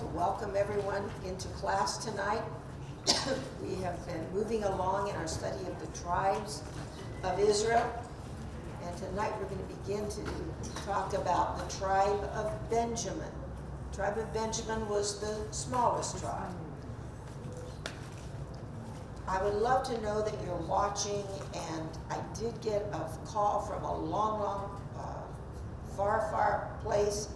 to welcome everyone into class tonight. We have been moving along in our study of the tribes of Israel. And tonight we're going to begin to talk about the tribe of Benjamin. The tribe of Benjamin was the smallest tribe. I would love to know that you're watching, and I did get a call from a long, far place,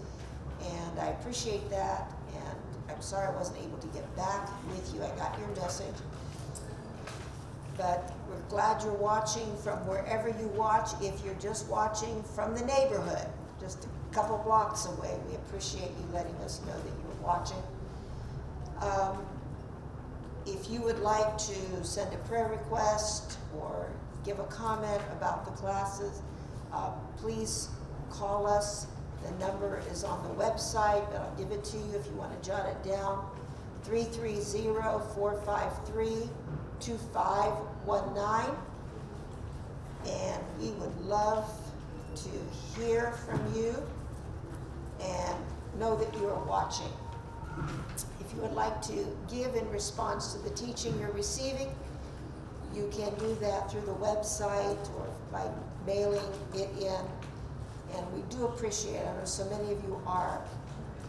and I appreciate that, and I'm sorry I wasn't able to get back with you. I got your message. But we're glad you're watching from wherever you watch. If you're just watching from the neighborhood, just a couple blocks away, we appreciate you letting us know that you're watching. If you would like to send a prayer request or give a comment about the classes, please call us. The number is on the website, but I'll give it to you if you want to jot it down. 330-453-2519. And we would love to hear from you and know that you are watching. If you would like to give in response to the teaching you're receiving, you can do that through the website or by mailing it in. And we do appreciate it. I know so many of you are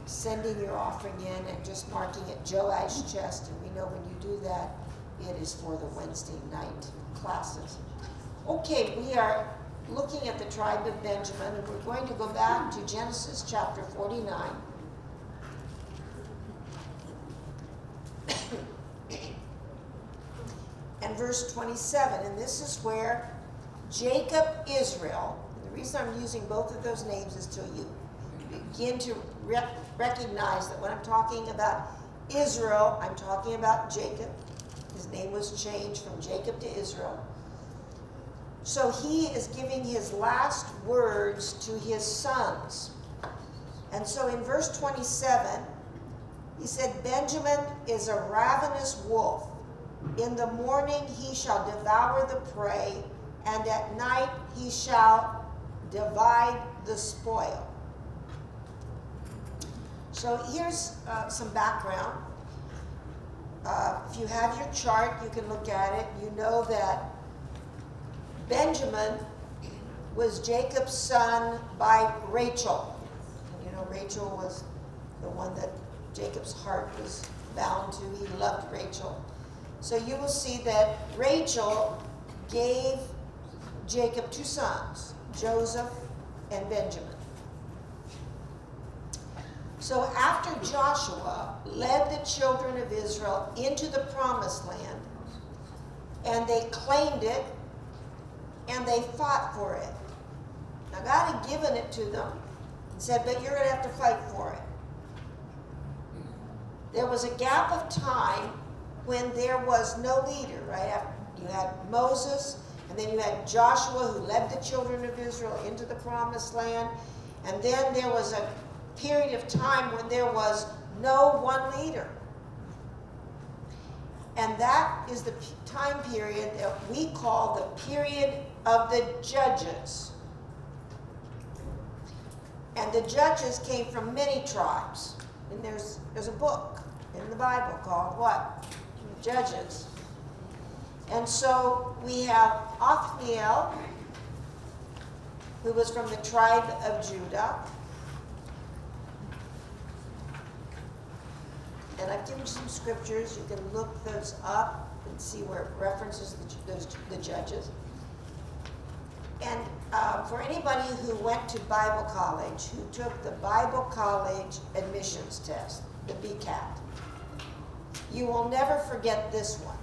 sending your offering in and just marking it Joe Ash Chest, and we know when you do that, it is for the Wednesday night classes. Okay, we are looking at the tribe of Benjamin, and we're going to go back to Genesis chapter 49. And verse 27, and this is where Jacob, Israel, and the reason I'm using both of those names is till you begin to recognize that when I'm talking about Israel, I'm talking about Jacob. His name was changed from Jacob to Israel. So he is giving his last words to his sons. And so in verse 27, he said, Benjamin is a ravenous wolf. In the morning he shall devour the prey, and at night he shall divide the spoil. So here's some background. If you have your chart, you can look at it. You know that Benjamin was Jacob's son by Rachel. And you know, Rachel was the one that Jacob's heart was bound to. He loved Rachel. So you will see that Rachel gave Jacob two sons, Joseph and Benjamin. So after Joshua led the children of Israel into the promised land, and they claimed it, and they fought for it. Now God had given it to them and said, but you're going to have to fight for it. There was a gap of time when there was no leader, right? You had Moses, and then you had Joshua who led the children of Israel into the promised land, and then there was a period of time when there was no one leader. And that is the time period that we call the period of the judges. And the judges came from many tribes. And there's a book in the Bible called what? Judges. And so we have Othniel, who was from the tribe of Judah. And I've given you some scriptures. You can look those up and see where it references the judges. And for anybody who went to Bible college, who took the Bible college admissions test, the BCAT, you will never forget this one,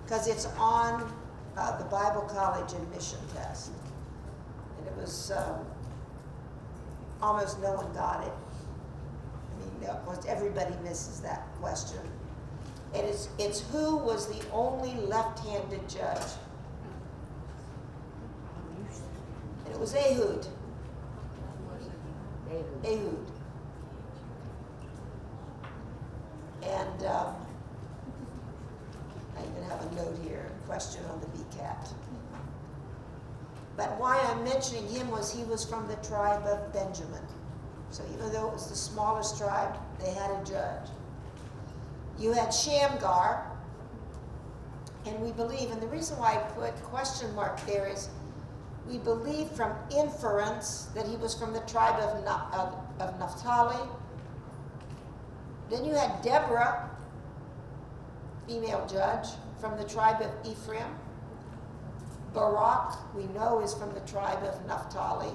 because it's on the Bible college admission test. And it was almost no one got it. I mean, almost everybody misses that question. And it's who was the only left-handed judge? And it was Ehud. Ehud. And I even have a note here, a question on the BCAT. But why I'm mentioning him was he was from the tribe of Benjamin. So even though it was the smallest tribe, they had a judge. You had Shamgar, and we believe, and the reason why I put question mark there is we believe from inference that he was from the tribe of Naphtali. Then you had Deborah, female judge, from the tribe of Ephraim. Barak, we know, is from the tribe of Naphtali.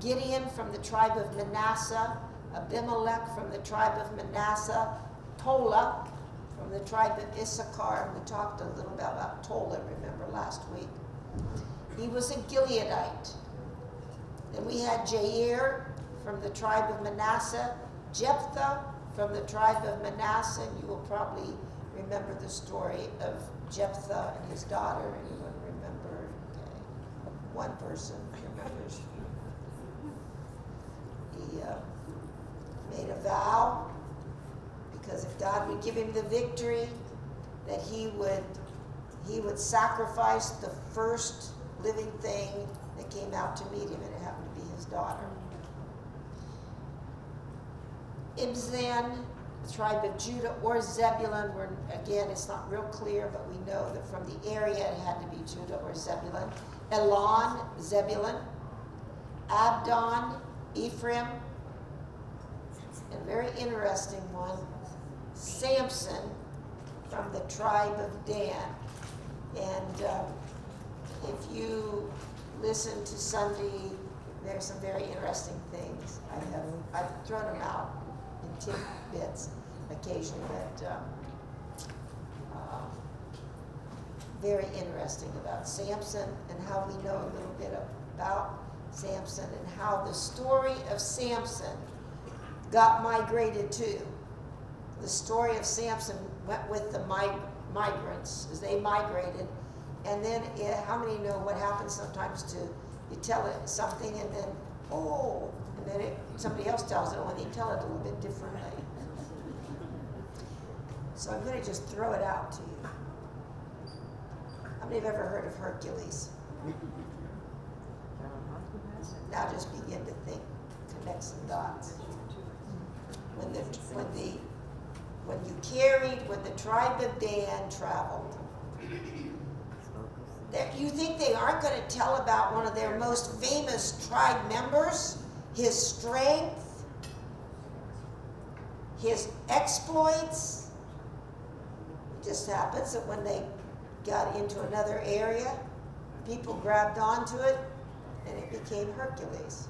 Gideon from the tribe of Manasseh. Abimelech from the tribe of Manasseh. Tola from the tribe of Issachar. And we talked a little bit about Tola, remember, last week. He was a Gileadite. Then we had Jair from the tribe of Manasseh. Jephthah from the tribe of Manasseh. And you will probably remember the story of Jephthah and his daughter. Anyone remember? Okay. One person remembers. He made a vow, because if God would give him the victory, that he would sacrifice the first living thing that came out to meet him, and it happened to be his daughter. Ibzan, the tribe of Judah or Zebulun, where again it's not real clear, but we know that from the area it had to be Judah or Zebulun. Elon, Zebulun. Abdon, Ephraim. And a very interesting one, Samson from the tribe of Dan. And if you listen to Sunday, there's some very interesting things. I've thrown them out in tidbits occasionally, but very interesting about Samson and how we know a little bit about Samson and how the story of Samson got migrated too. The story of Samson went with the migrants as they migrated. And then, how many know what happens sometimes to, you tell it something and then, and then somebody else tells it, and they tell it a little bit differently. So I'm going to just throw it out to you. How many have ever heard of Hercules? Now just begin to think, connect some dots. When the tribe of Dan traveled, you think they aren't going to tell about one of their most famous tribe members, his strength, his exploits? It just happens that when they got into another area, people grabbed onto it, and it became Hercules.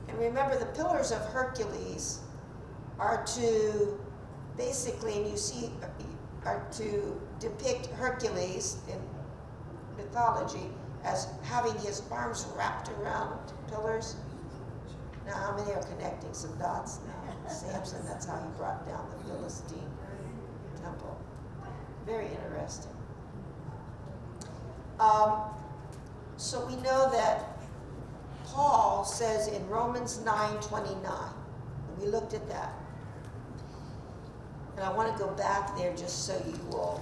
And remember, the pillars of Hercules are to basically, and you see, are to depict Hercules in mythology as having his arms wrapped around pillars. Now, how many are connecting some dots now? Samson, that's how he brought down the Philistine temple. Very interesting. So we know that Paul says in Romans 9:29, we looked at that. And I want to go back there just so you will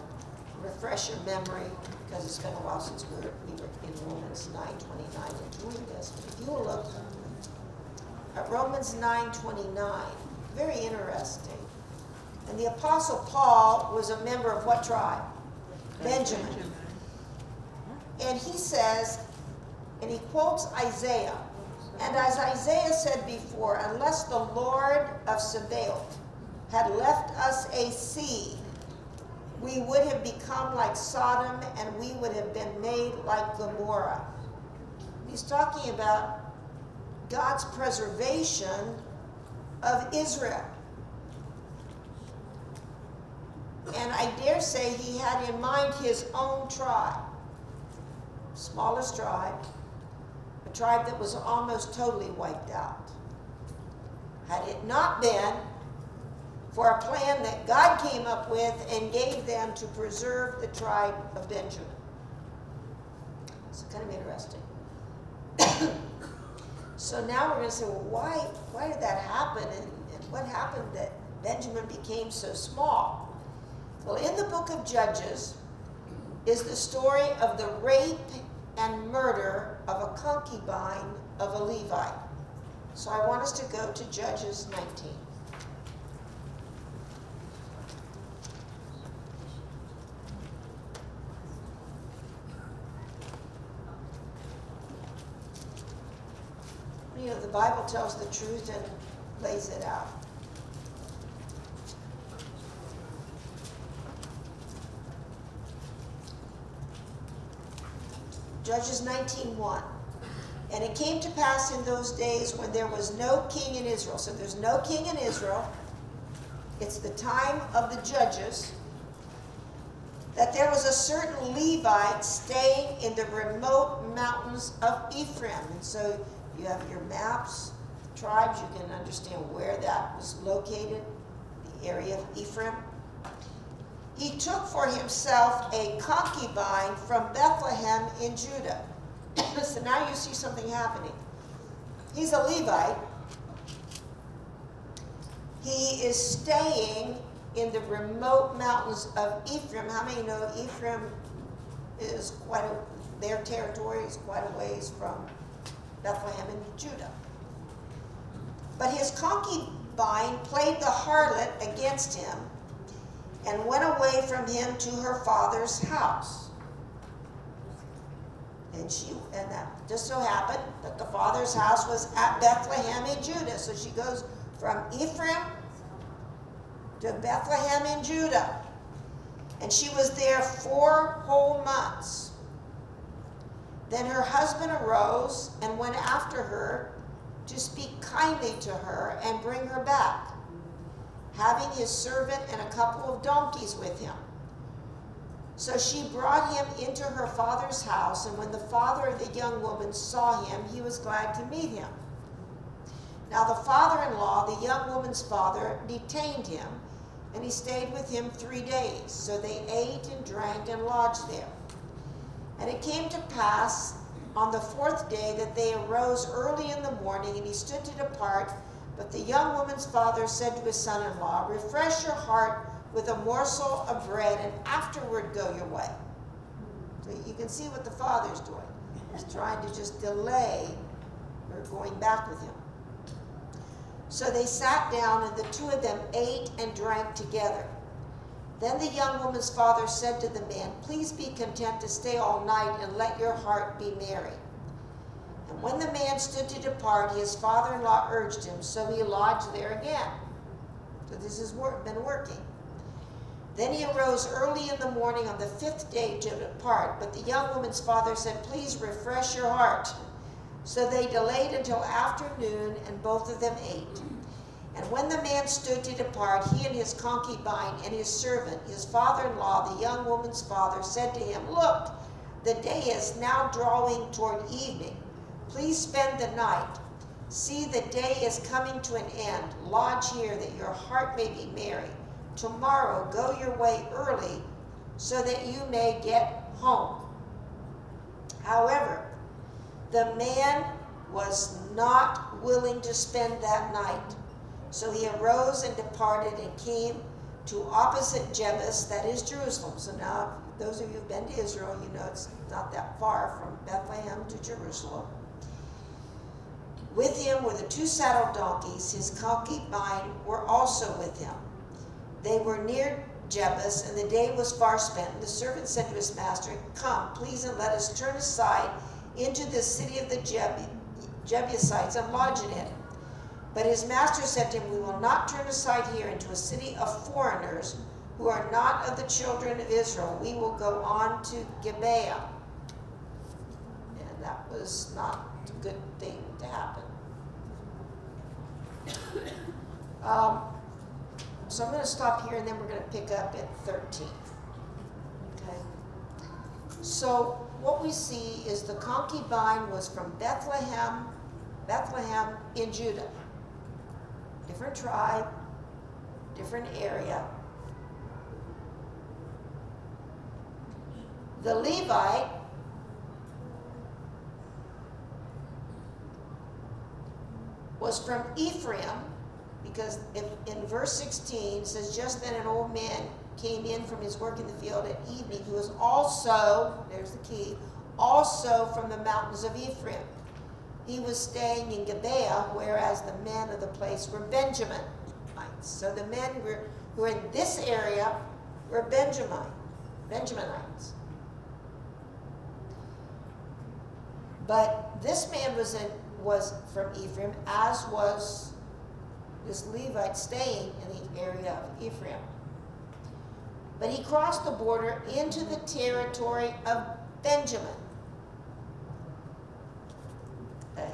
refresh your memory, because it's been a while since we were in Romans 9:29 and doing this. But if you will look at Romans 9:29, very interesting. And the Apostle Paul was a member of what tribe? Benjamin. And he says, and he quotes Isaiah, and as Isaiah said before, unless the Lord of Sabaoth had left us a seed, we would have become like Sodom, and we would have been made like Gomorrah. He's talking about God's preservation of Israel. And I dare say he had in mind his own tribe, smallest tribe, a tribe that was almost totally wiped out. Had it not been for a plan that God came up with and gave them to preserve the tribe of Benjamin. It's kind of interesting. So now we're going to say, well, why did that happen? And what happened that Benjamin became so small? Well, in the book of Judges is the story of the rape and murder of a concubine of a Levite. So I want us to go to Judges 19. the Bible tells the truth and lays it out. Judges 19:1. And it came to pass in those days when there was no king in Israel. So there's no king in Israel. It's the time of the judges. That there was a certain Levite staying in the remote mountains of Ephraim. And so you have your maps, tribes, you can understand where that was located, the area of Ephraim. He took for himself a concubine from Bethlehem in Judah. So now you see something happening. He's a Levite. He is staying in the remote mountains of Ephraim. How many know Ephraim is their territory is quite a ways from Bethlehem and Judah. But his concubine played the harlot against him and went away from him to her father's house. And that just so happened that the father's house was at Bethlehem in Judah. So she goes from Ephraim to Bethlehem in Judah. And she was there 4 whole months. Then her husband arose and went after her to speak kindly to her and bring her back, having his servant and a couple of donkeys with him. So she brought him into her father's house, and when the father of the young woman saw him, he was glad to meet him. Now the father-in-law, the young woman's father, detained him, and he stayed with him 3 days. So they ate and drank and lodged there. And it came to pass on the 4th day that they arose early in the morning, and he stood to depart. But the young woman's father said to his son-in-law, "Refresh your heart with a morsel of bread, and afterward go your way." So you can see what the father's doing. He's trying to just delay her going back with him. So they sat down, and the 2 of them ate and drank together. Then the young woman's father said to the man, "Please be content to stay all night, and let your heart be merry." And when the man stood to depart, his father-in-law urged him, so he lodged there again. So this has been working. Then he arose early in the morning on the 5th day to depart. But the young woman's father said, "Please refresh your heart." So they delayed until afternoon, and both of them ate. And when the man stood to depart, he and his concubine and his servant, his father-in-law, the young woman's father, said to him, "Look, the day is now drawing toward evening. Please spend the night. See, the day is coming to an end. Lodge here that your heart may be merry. Tomorrow go your way early so that you may get home." However, the man was not willing to spend that night. So he arose and departed and came to opposite Jebus, that is Jerusalem. So now, those of you who've been to Israel, you know it's not that far from Bethlehem to Jerusalem. With him were the 2 saddled donkeys. His concubine were also with him. They were near Jebus, and the day was far spent. And the servant said to his master, "Come, please, and let us turn aside into the city of the Jebusites and lodge in it." But his master said to him, "We will not turn aside here into a city of foreigners who are not of the children of Israel. We will go on to Gibeah." And that was not a good thing to happen. So I'm going to stop here, and then we're going to pick up at 13. Okay. So what we see is the concubine was from Bethlehem in Judah. Different tribe, different area. The Levite was from Ephraim, because if in verse 16 it says, "Just then an old man came in from his work in the field at evening, who was also," there's the key, "also from the mountains of Ephraim. He was staying in Gibeah, whereas the men of the place were Benjaminites." So the men who were in this area were Benjaminites. But this man was from Ephraim, as was this Levite staying in the area of Ephraim. But he crossed the border into the territory of Benjamin. Okay.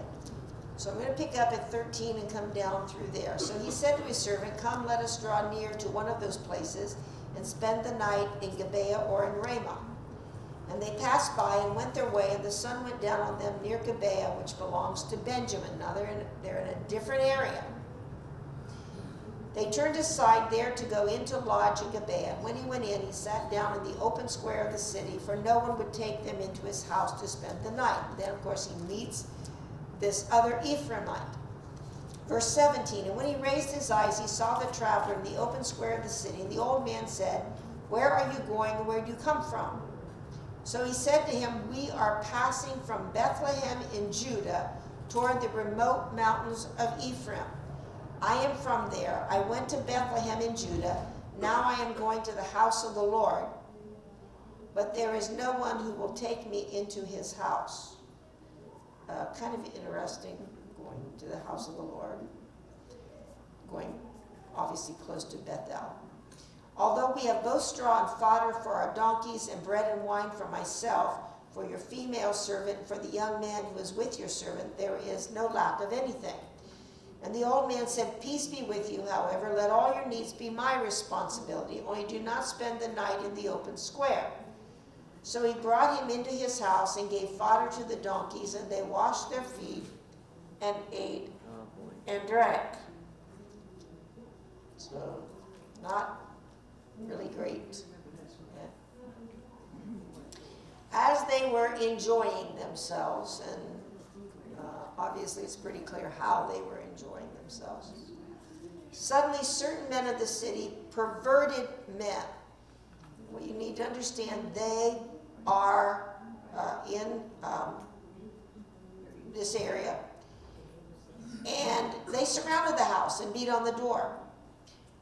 So I'm going to pick up at 13 and come down through there. So he said to his servant, "Come, let us draw near to one of those places and spend the night in Gibeah or in Ramah." And they passed by and went their way, and the sun went down on them near Gibeah, which belongs to Benjamin. Now they're in a different area. They turned aside there to go in to lodge in Gibeah. And when he went in, he sat down in the open square of the city, for no one would take them into his house to spend the night. And then, of course, he meets this other Ephraimite. Verse 17, and when he raised his eyes, he saw the traveler in the open square of the city. And the old man said, "Where are you going, and where do you come from?" So he said to him, "We are passing from Bethlehem in Judah toward the remote mountains of Ephraim. I am from there. I went to Bethlehem in Judah. Now I am going to the house of the Lord. But there is no one who will take me into his house." Kind of interesting, going to the house of the Lord. Going obviously close to Bethel. "Although we have both straw and fodder for our donkeys, and bread and wine for myself, for your female servant, and for the young man who is with your servant, there is no lack of anything." And the old man said, "Peace be with you, however, let all your needs be my responsibility, only do not spend the night in the open square." So he brought him into his house and gave fodder to the donkeys, and they washed their feet and ate and drank. So, not really great. Yeah. As they were enjoying themselves, and obviously it's pretty clear how they were enjoying themselves, suddenly certain men of the city, perverted men, well, you need to understand, they are in this area, and they surrounded the house and beat on the door.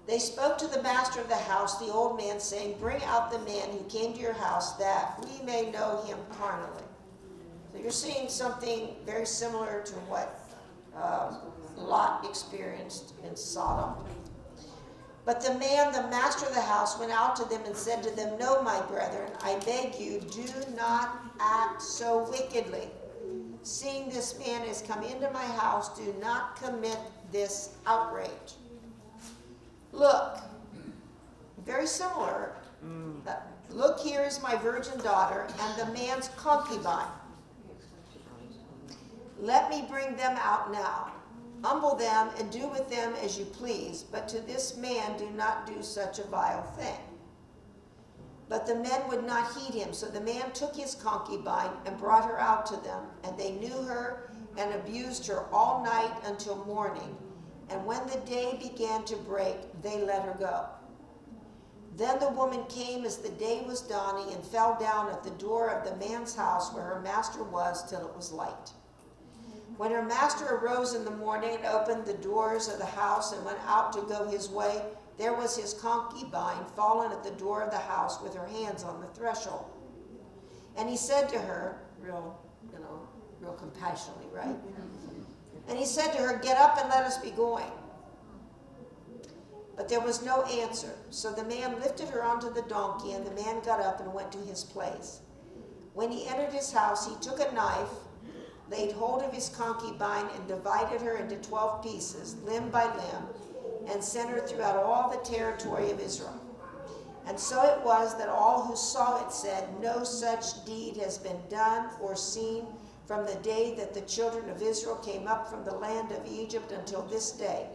They spoke to the master of the house, the old man, saying, "Bring out the man who came to your house, that we may know him carnally." So you're seeing something very similar to what Lot experienced in Sodom. But the man, the master of the house, went out to them and said to them, "No, my brethren, I beg you, do not act so wickedly. Seeing this man has come into my house, do not commit this outrage." Look, very similar. Look, here is my virgin daughter and the man's concubine. Let me bring them out now. Humble them and do with them as you please, but to this man do not do such a vile thing. But the men would not heed him, so the man took his concubine and brought her out to them, and they knew her and abused her all night until morning. And when the day began to break, they let her go. Then the woman came as the day was dawning and fell down at the door of the man's house where her master was till it was light. When her master arose in the morning and opened the doors of the house and went out to go his way, there was his concubine fallen at the door of the house with her hands on the threshold. And he said to her, real compassionately, right? And he said to her, "Get up and let us be going." But there was no answer. So the man lifted her onto the donkey, and the man got up and went to his place. When he entered his house, he took a knife, laid hold of his concubine, and divided her into 12 pieces, limb by limb, and sent her throughout all the territory of Israel. And so it was that all who saw it said, "No such deed has been done or seen from the day that the children of Israel came up from the land of Egypt until this day.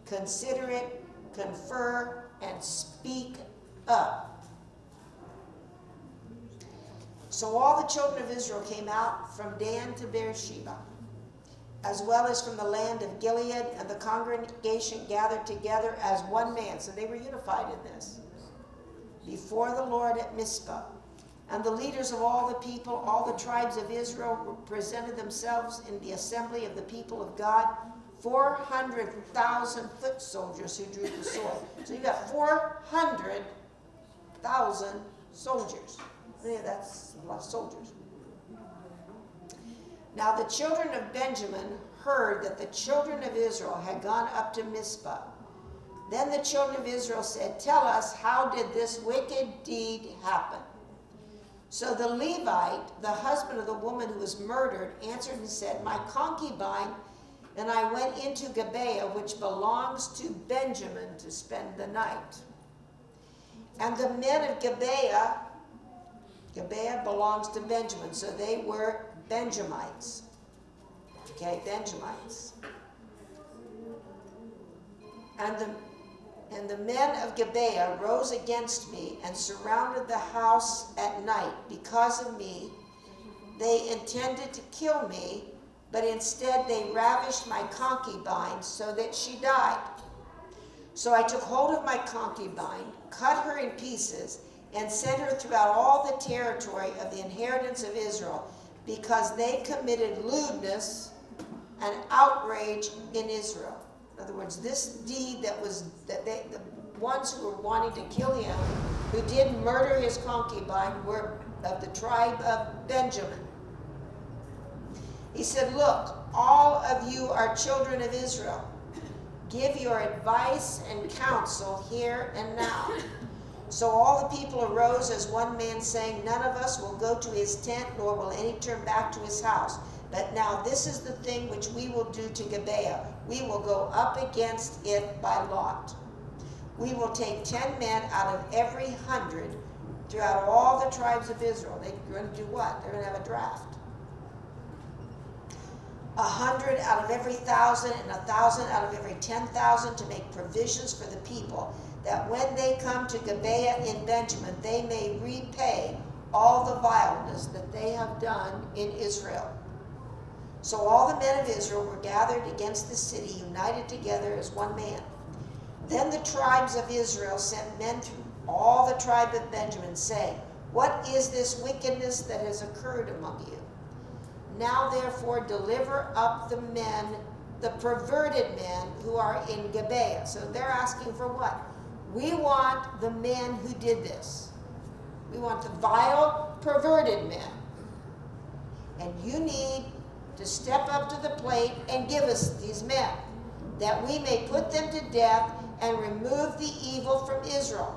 Consider it, confer, and speak up." So all the children of Israel came out from Dan to Beersheba, as well as from the land of Gilead, and the congregation gathered together as one man. So they were unified in this, before the Lord at Mizpah. And the leaders of all the people, all the tribes of Israel, presented themselves in the assembly of the people of God, 400,000 foot soldiers who drew the sword. So you got 400,000 soldiers. Yeah, that's a lot of soldiers. Now the children of Benjamin heard that the children of Israel had gone up to Mizpah. Then the children of Israel said, "Tell us, how did this wicked deed happen?" So the Levite, the husband of the woman who was murdered, answered and said, "My concubine and I went into Gibeah, which belongs to Benjamin, to spend the night. And the men of Gibeah belongs to Benjamin, so they were Benjamites." Okay, Benjamites. And the men of Gibeah rose against me and surrounded the house at night. Because of me, they intended to kill me, but instead they ravished my concubine so that she died. So I took hold of my concubine, cut her in pieces, and sent her throughout all the territory of the inheritance of Israel, because they committed lewdness and outrage in Israel. In other words, this deed the ones who were wanting to kill him, who did murder his concubine, were of the tribe of Benjamin. He said, "Look, all of you are children of Israel. Give your advice and counsel here and now." So all the people arose as one man, saying, "None of us will go to his tent, nor will any turn back to his house. But now this is the thing which we will do to Gibeah. We will go up against it by lot. We will take 10 men out of every 100 throughout all the tribes of Israel." They're going to do what? They're going to have a draft. 100 out of every 1,000 and 1,000 out of every 10,000 to make provisions for the people, that when they come to Gibeah in Benjamin, they may repay all the vileness that they have done in Israel. So all the men of Israel were gathered against the city, united together as one man. Then the tribes of Israel sent men through all the tribe of Benjamin, saying, "What is this wickedness that has occurred among you? Now therefore deliver up the men, the perverted men who are in Gibeah." So they're asking for what? We want the men who did this. We want the vile, perverted men. And you need to step up to the plate and give us these men, that we may put them to death and remove the evil from Israel.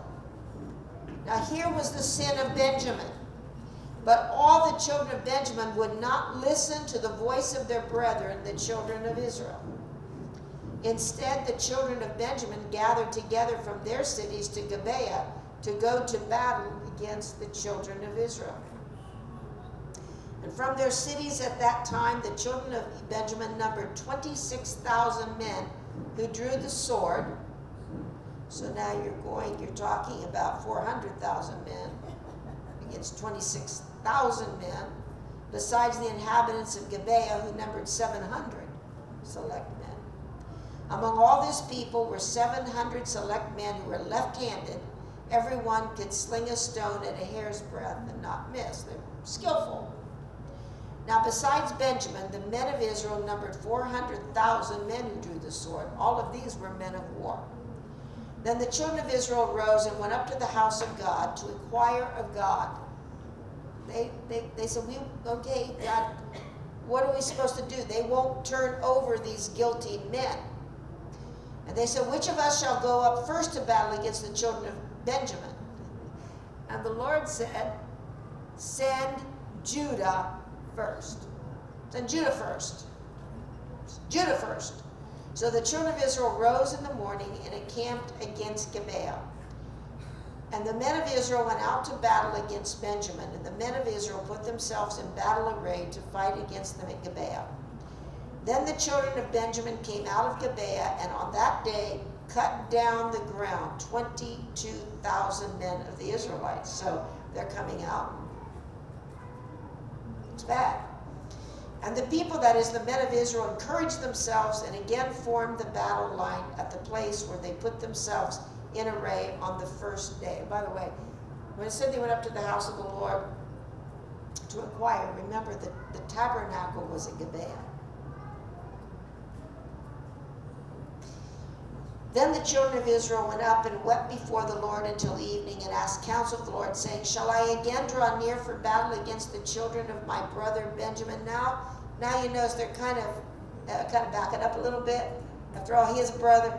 Now here was the sin of Benjamin. But all the children of Benjamin would not listen to the voice of their brethren, the children of Israel. Instead, the children of Benjamin gathered together from their cities to Gibeah to go to battle against the children of Israel. And from their cities at that time, the children of Benjamin numbered 26,000 men who drew the sword. So now you're talking about 400,000 men against 26,000 men, besides the inhabitants of Gibeah, who numbered 700 select men. Among all this people were 700 select men who were left-handed. Everyone could sling a stone at a hair's breadth and not miss. They're skillful. Now besides Benjamin, the men of Israel numbered 400,000 men who drew the sword. All of these were men of war. Then the children of Israel rose and went up to the house of God to inquire of God. They said, "Okay, God, what are we supposed to do? They won't turn over these guilty men." And they said, "Which of us shall go up first to battle against the children of Benjamin?" And the Lord said, "Send Judah first." Send Judah first. Judah first. So the children of Israel rose in the morning and encamped against Gibeah. And the men of Israel went out to battle against Benjamin. And the men of Israel put themselves in battle array to fight against them at Gibeah. Then the children of Benjamin came out of Gibeah, and on that day cut down the ground 22,000 men of the Israelites. So they're coming out. It's bad. And the people, that is the men of Israel, encouraged themselves and again formed the battle line at the place where they put themselves in array on the first day. And by the way, when it said they went up to the house of the Lord to inquire, remember that the tabernacle was at Gibeah. Then the children of Israel went up and wept before the Lord until evening, and asked counsel of the Lord, saying, "Shall I again draw near for battle against the children of my brother Benjamin?" Now you notice kind of back it up a little bit. After all, he is a brother.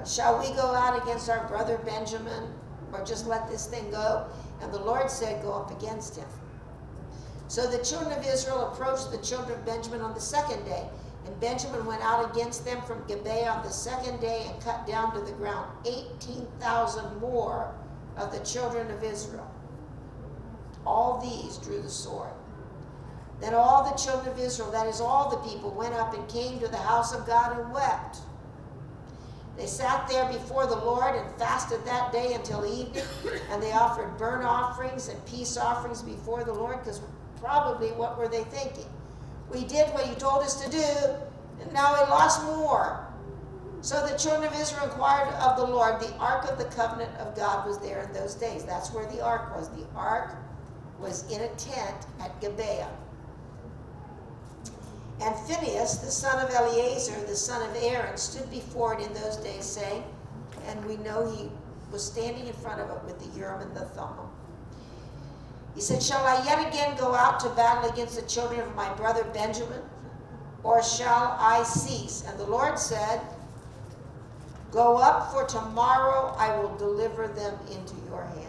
Shall we go out against our brother Benjamin, or just let this thing go? And the Lord said, go up against him. So the children of Israel approached the children of Benjamin on the second day. And Benjamin went out against them from Gibeah on the second day and cut down to the ground 18,000 more of the children of Israel. All these drew the sword. Then all the children of Israel, that is all the people, went up and came to the house of God and wept. They sat there before the Lord and fasted that day until evening, and they offered burnt offerings and peace offerings before the Lord, because probably what were they thinking? We did what you told us to do, and now we lost more. So the children of Israel inquired of the Lord. The ark of the covenant of God was there in those days. That's where the ark was. The ark was in a tent at Gibeah. And Phinehas, the son of Eleazar, the son of Aaron, stood before it in those days, saying, and we know he was standing in front of it with the Urim and the Thummim. He said, shall I yet again go out to battle against the children of my brother Benjamin, or shall I cease? And the Lord said, go up, for tomorrow I will deliver them into your hand.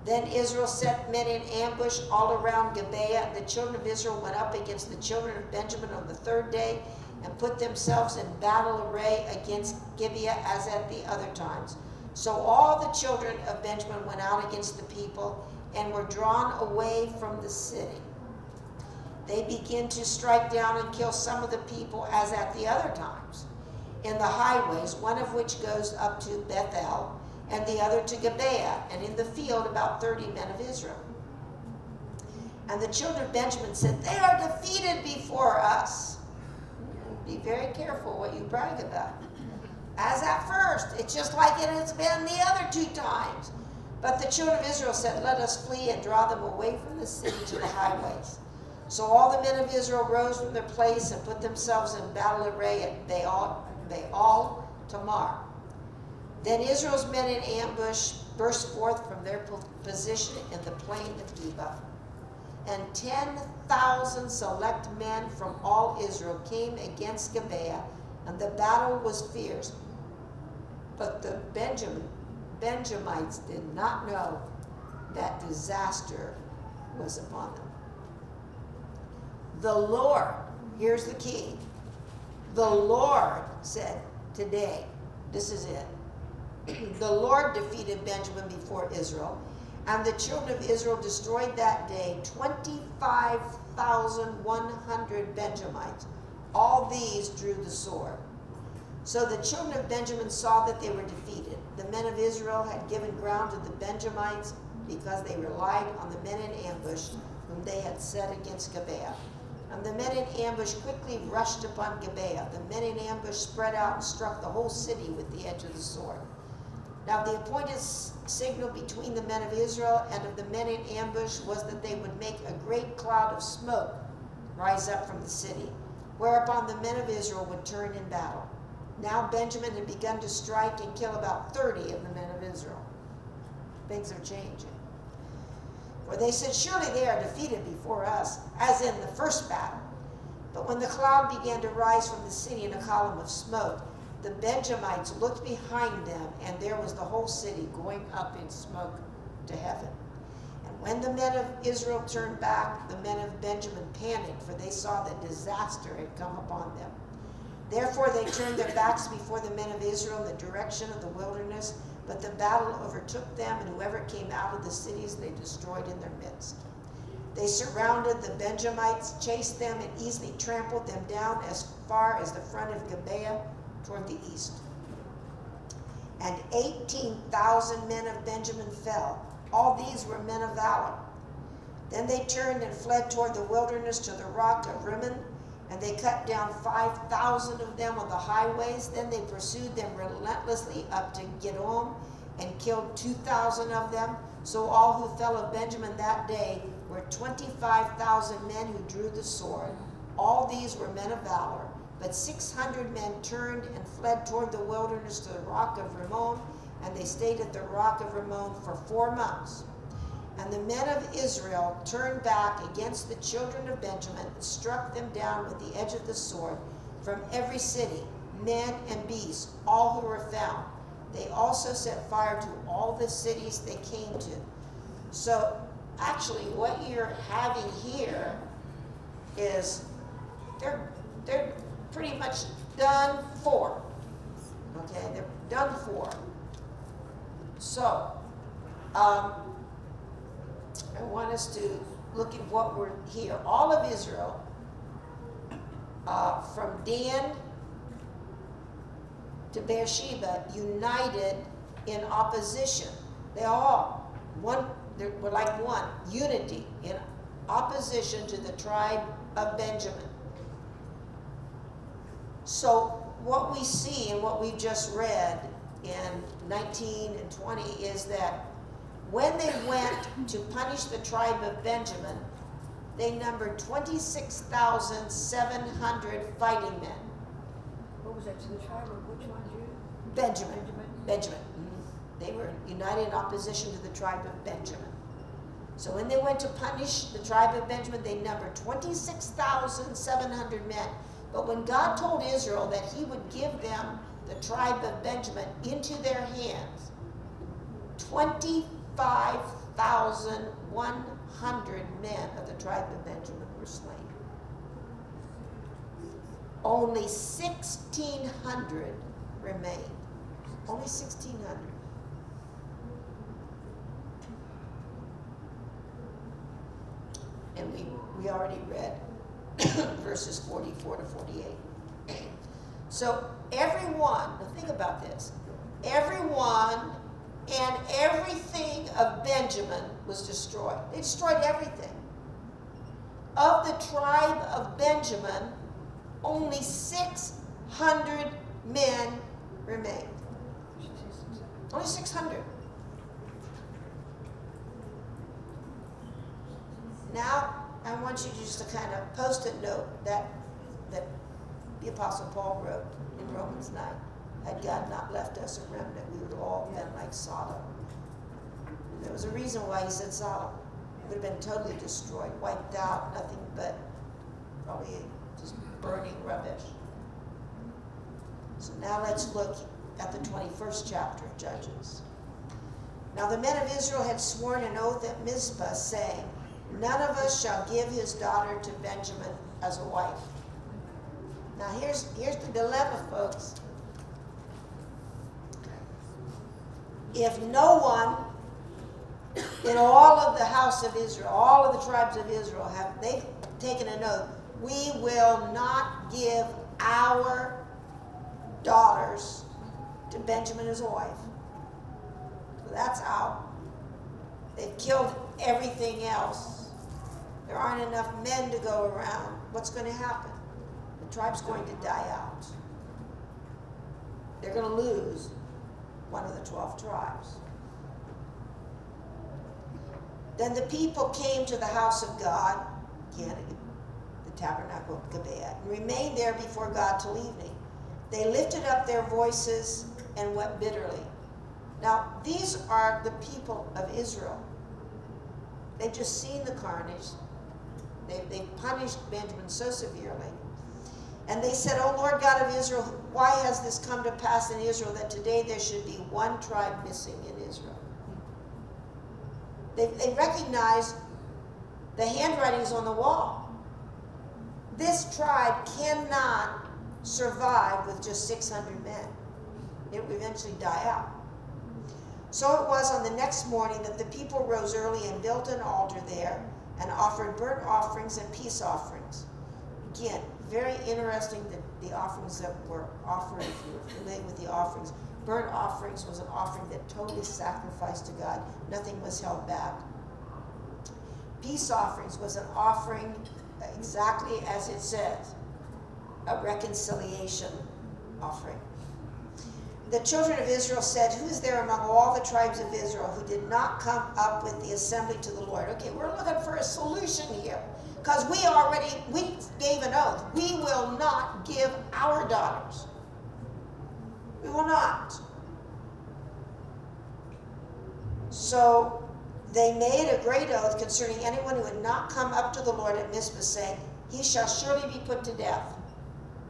Then Israel set men in ambush all around Gibeah. The children of Israel went up against the children of Benjamin on the third day and put themselves in battle array against Gibeah as at the other times. So all the children of Benjamin went out against the people and were drawn away from the city. They began to strike down and kill some of the people as at the other times in the highways, one of which goes up to Bethel, and the other to Gibeah, and in the field about 30 men of Israel. And the children of Benjamin said, they are defeated before us. Be very careful what you brag about. As at first, it's just like it has been the other two times. But the children of Israel said, let us flee and draw them away from the city to the highways. So all the men of Israel rose from their place and put themselves in battle array at Baal Tamar. Then Israel's men in ambush burst forth from their position in the plain of Geba. And 10,000 select men from all Israel came against Gibeah, and the battle was fierce. But the Benjamites did not know that disaster was upon them. The Lord, here's the key. The Lord said, today, this is it. The Lord defeated Benjamin before Israel, and the children of Israel destroyed that day 25,100 Benjamites. All these drew the sword. So the children of Benjamin saw that they were defeated. The men of Israel had given ground to the Benjamites because they relied on the men in ambush whom they had set against Gibeah. And the men in ambush quickly rushed upon Gibeah. The men in ambush spread out and struck the whole city with the edge of the sword. Now the appointed signal between the men of Israel and of the men in ambush was that they would make a great cloud of smoke rise up from the city, whereupon the men of Israel would turn in battle. Now Benjamin had begun to strike and kill about 30 of the men of Israel. Things are changing. For they said, surely they are defeated before us, as in the first battle. But when the cloud began to rise from the city in a column of smoke, the Benjamites looked behind them, and there was the whole city going up in smoke to heaven. And when the men of Israel turned back, the men of Benjamin panicked, for they saw that disaster had come upon them. Therefore they turned their backs before the men of Israel in the direction of the wilderness, but the battle overtook them, and whoever came out of the cities they destroyed in their midst. They surrounded the Benjamites, chased them, and easily trampled them down as far as the front of Gibeah toward the east. And 18,000 men of Benjamin fell. All these were men of valor. Then they turned and fled toward the wilderness to the rock of Rimmon, and they cut down 5,000 of them on the highways. Then they pursued them relentlessly up to Gidom and killed 2,000 of them. So all who fell of Benjamin that day were 25,000 men who drew the sword. All these were men of valor. But 600 men turned and fled toward the wilderness to the rock of Rimmon, and they stayed at the rock of Rimmon for 4 months. And the men of Israel turned back against the children of Benjamin and struck them down with the edge of the sword from every city, men and beasts, all who were found. They also set fire to all the cities they came to. So actually what you're having here is they're pretty much done for. Okay, they're done for. So I want us to look at what we're here. All of Israel, from Dan to Beersheba, united in opposition. They all, they were like one, unity in opposition to the tribe of Benjamin. So what we see and what we've just read in 19 and 20 is that when they went to punish the tribe of Benjamin, they numbered 26,700 fighting men. What was that to the tribe of which one, Judah? Benjamin. Mm-hmm. They were united in opposition to the tribe of Benjamin. So when they went to punish the tribe of Benjamin, they numbered 26,700 men. But when God told Israel that he would give them the tribe of Benjamin into their hands, 25,100 men of the tribe of Benjamin were slain. Only 1,600 remained. Only 1,600. And we already read verses 44 to 48. So everyone, now think about this, everyone and everything of Benjamin was destroyed. They destroyed everything. Of the tribe of Benjamin, only 600 men remained. Only 600. Now, I want you just to kind of post a note that the Apostle Paul wrote in Romans 9. Had God not left us a remnant, we would have all been like Sodom. And there was a reason why he said Sodom. It would have been totally destroyed, wiped out, nothing but probably just burning rubbish. So now let's look at the 21st chapter of Judges. Now the men of Israel had sworn an oath at Mizpah, saying, none of us shall give his daughter to Benjamin as a wife. Now here's the dilemma, folks. If no one in all of the house of Israel, all of the tribes of Israel, they've taken an oath, we will not give our daughters to Benjamin as a wife. So that's out. They've killed everything else. There aren't enough men to go around. What's going to happen? The tribe's going to die out. They're going to lose one of the 12 tribes. Then the people came to the house of God, again, the tabernacle of Gibeah, and remained there before God till evening. They lifted up their voices and wept bitterly. Now, these are the people of Israel. They've just seen the carnage. They've punished Benjamin so severely. And they said, O Lord God of Israel, why has this come to pass in Israel that today there should be one tribe missing in Israel? They recognize the handwritings on the wall. This tribe cannot survive with just 600 men. It will eventually die out. So it was on the next morning that the people rose early and built an altar there and offered burnt offerings and peace offerings. Again, very interesting that the offerings that were offered, if you're familiar with the offerings. Burnt offerings was an offering that totally sacrificed to God. Nothing was held back. Peace offerings was an offering exactly as it says, a reconciliation offering. The children of Israel said, who is there among all the tribes of Israel who did not come up with the assembly to the Lord? Okay, we're looking for a solution here. Because we gave an oath. We will not give our daughters. We will not. So they made a great oath concerning anyone who would not come up to the Lord at Mizpah, saying, he shall surely be put to death.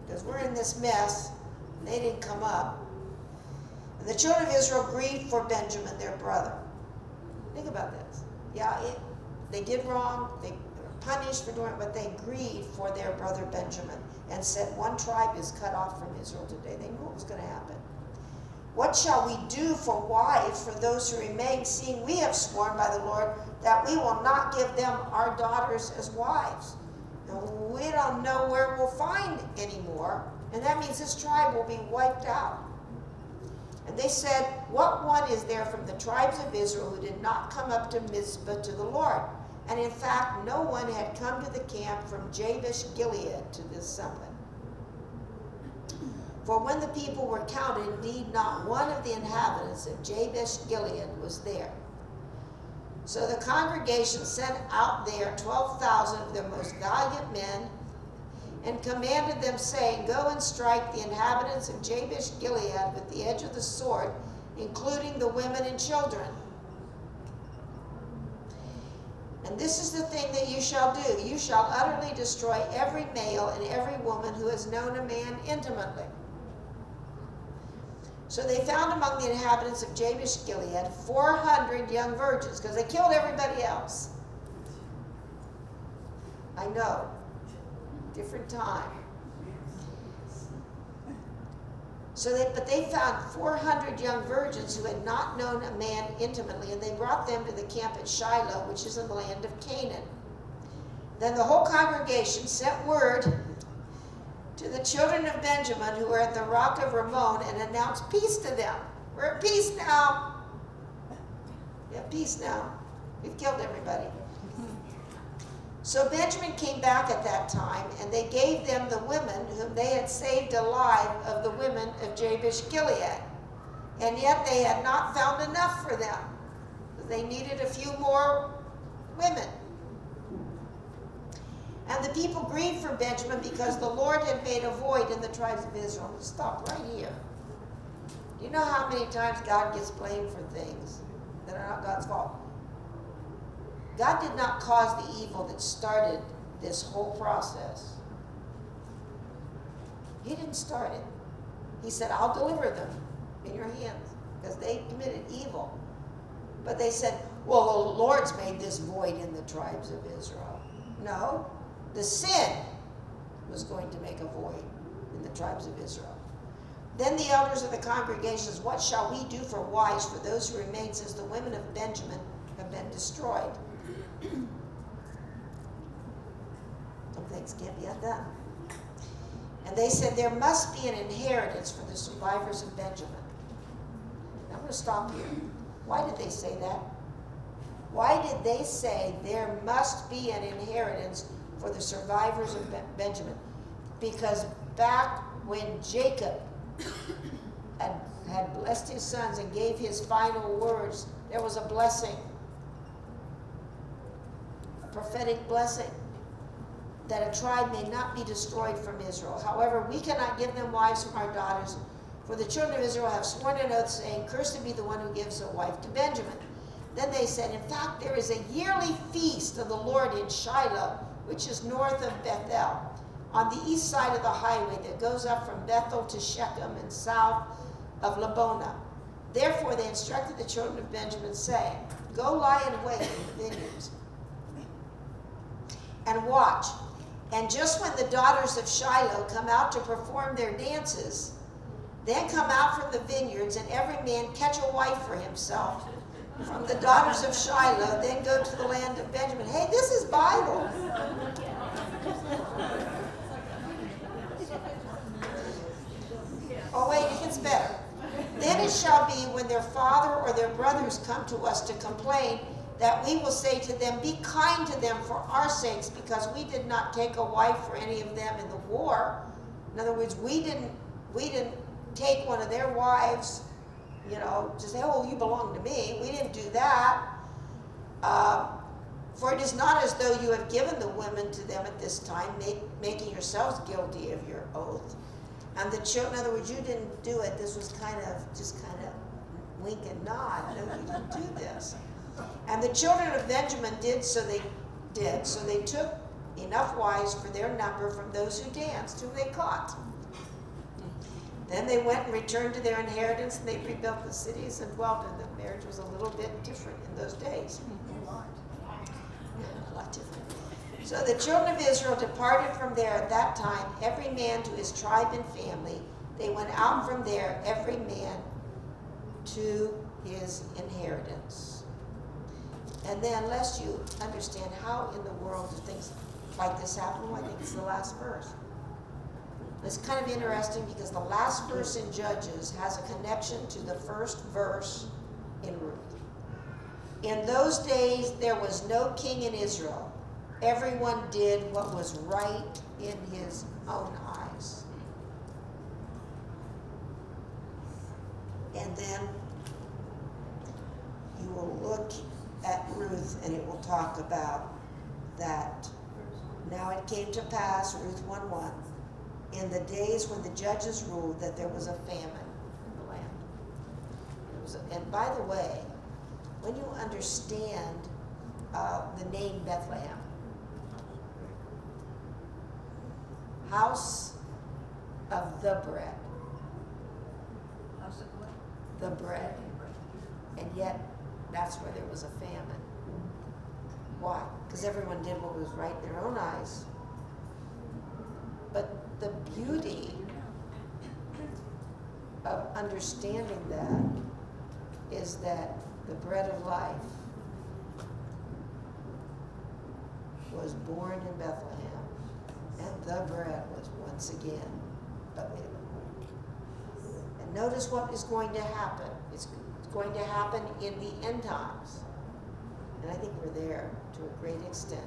Because we're in this mess, and they didn't come up. And the children of Israel grieved for Benjamin, their brother. Think about this. Yeah, they did wrong, they were punished for doing it, but they grieved for their brother Benjamin and said, one tribe is cut off from Israel today. They knew what was going to happen. What shall we do for wives for those who remain, seeing we have sworn by the Lord that we will not give them our daughters as wives? Now, we don't know where we'll find any more, and that means this tribe will be wiped out. And they said, what one is there from the tribes of Israel who did not come up to Mizpah to the Lord? And in fact, no one had come to the camp from Jabesh Gilead to this assembly. For when the people were counted, indeed not one of the inhabitants of Jabesh Gilead was there. So the congregation sent out there 12,000 of their most valiant men, and commanded them, saying, go and strike the inhabitants of Jabesh Gilead with the edge of the sword, including the women and children. And this is the thing that you shall do. You shall utterly destroy every male and every woman who has known a man intimately. So they found among the inhabitants of Jabesh Gilead 400 young virgins, because they killed everybody else. I know. Different time. But they found 400 young virgins who had not known a man intimately, and they brought them to the camp at Shiloh, which is in the land of Canaan. Then the whole congregation sent word to the children of Benjamin who were at the rock of Ramon and announced peace to them. We're at peace now. We have peace now. We've killed everybody. So Benjamin came back at that time, and they gave them the women whom they had saved alive of the women of Jabesh Gilead. And yet they had not found enough for them. They needed a few more women. And the people grieved for Benjamin because the Lord had made a void in the tribes of Israel. Stop right here. Do you know how many times God gets blamed for things that are not God's fault? God did not cause the evil that started this whole process. He didn't start it. He said, I'll deliver them in your hands because they committed evil. But they said, well, the Lord's made this void in the tribes of Israel. No, the sin was going to make a void in the tribes of Israel. Then the elders of the congregation says, what shall we do for wives for those who remain, since the women of Benjamin have been destroyed? Some things can't be undone. And they said, there must be an inheritance for the survivors of Benjamin. I'm going to stop here. Why did they say that? Why did they say there must be an inheritance for the survivors of Benjamin? Because back when Jacob had blessed his sons and gave his final words, there was a blessing. Prophetic blessing that a tribe may not be destroyed from Israel. However, we cannot give them wives from our daughters, for the children of Israel have sworn an oath, saying, cursed be the one who gives a wife to Benjamin. Then they said, in fact, there is a yearly feast of the Lord in Shiloh, which is north of Bethel, on the east side of the highway that goes up from Bethel to Shechem and south of Lebonah. Therefore they instructed the children of Benjamin, saying, go lie in wait in the vineyards and watch. And just when the daughters of Shiloh come out to perform their dances, then come out from the vineyards, and every man catch a wife for himself from the daughters of Shiloh, then go to the land of Benjamin. Hey, this is Bible. Oh wait, it gets better. Then it shall be, when their father or their brothers come to us to complain, that we will say to them, be kind to them for our sakes, because we did not take a wife for any of them in the war. In other words, we didn't take one of their wives, to say, oh, you belong to me. We didn't do that. For it is not as though you have given the women to them at this time, making yourselves guilty of your oath. And the children, in other words, you didn't do it. This was just kind of wink and nod. No, you didn't do this. And the children of Benjamin did. So they took enough wives for their number from those who danced, whom they caught. Then they went and returned to their inheritance, and they rebuilt the cities and dwelt in them. Marriage was a little bit different in those days. A lot different. So the children of Israel departed from there at that time, every man to his tribe and family. They went out from there, every man to his inheritance. And then, lest you understand how in the world do things like this happen, well, I think it's the last verse. It's kind of interesting because the last verse in Judges has a connection to the first verse in Ruth. In those days, there was no king in Israel. Everyone did what was right in his own eyes. And then you will look at Ruth, and it will talk about that. Now it came to pass, Ruth 1:1, in the days when the judges ruled, that there was a famine in the land. And by the way, when you understand the name Bethlehem, house of the bread, House of what? the bread, and yet that's where there was a famine. Why? Because everyone did what was right in their own eyes. But the beauty of understanding that is that the bread of life was born in Bethlehem, and the bread was once again available. And notice what is going to happen. It's going to happen in the end times. And I think we're there to a great extent.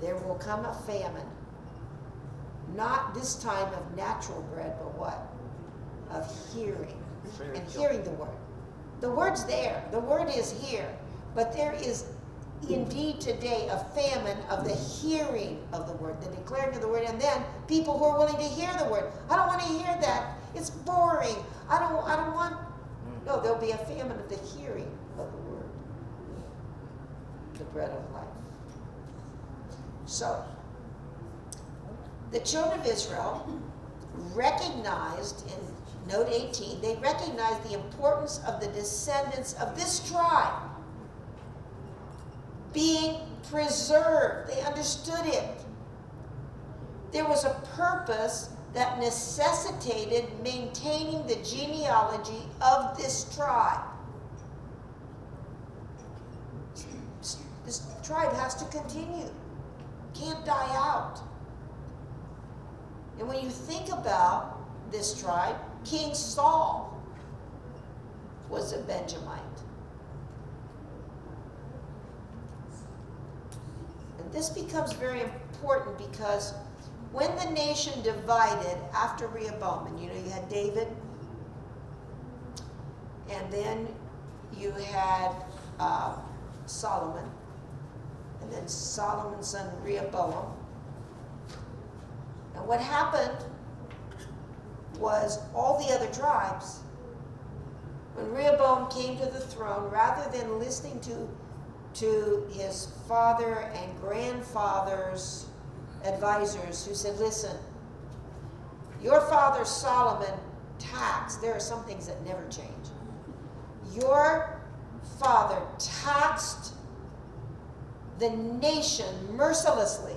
There will come a famine. Not this time of natural bread, but what? Of hearing. And hearing the word. The word's there. The word is here. But there is indeed today a famine of the hearing of the word, the declaring of the word, and then people who are willing to hear the word. I don't want to hear that. It's boring. I don't want. No, there'll be a famine of the hearing of the word. The bread of life. So, the children of Israel recognized in note 18, they recognized the importance of the descendants of this tribe being preserved. They understood it. There was a purpose that necessitated maintaining the genealogy of this tribe. This tribe has to continue. Can't die out. And when you think about this tribe, King Saul was a Benjamite. And this becomes very important because when the nation divided after Rehoboam, and you had David, and then you had Solomon, and then Solomon's son Rehoboam. And what happened was all the other tribes, when Rehoboam came to the throne, rather than listening to his father and grandfather's advisors who said, listen, your father Solomon taxed, there are some things that never change. Your father taxed the nation mercilessly.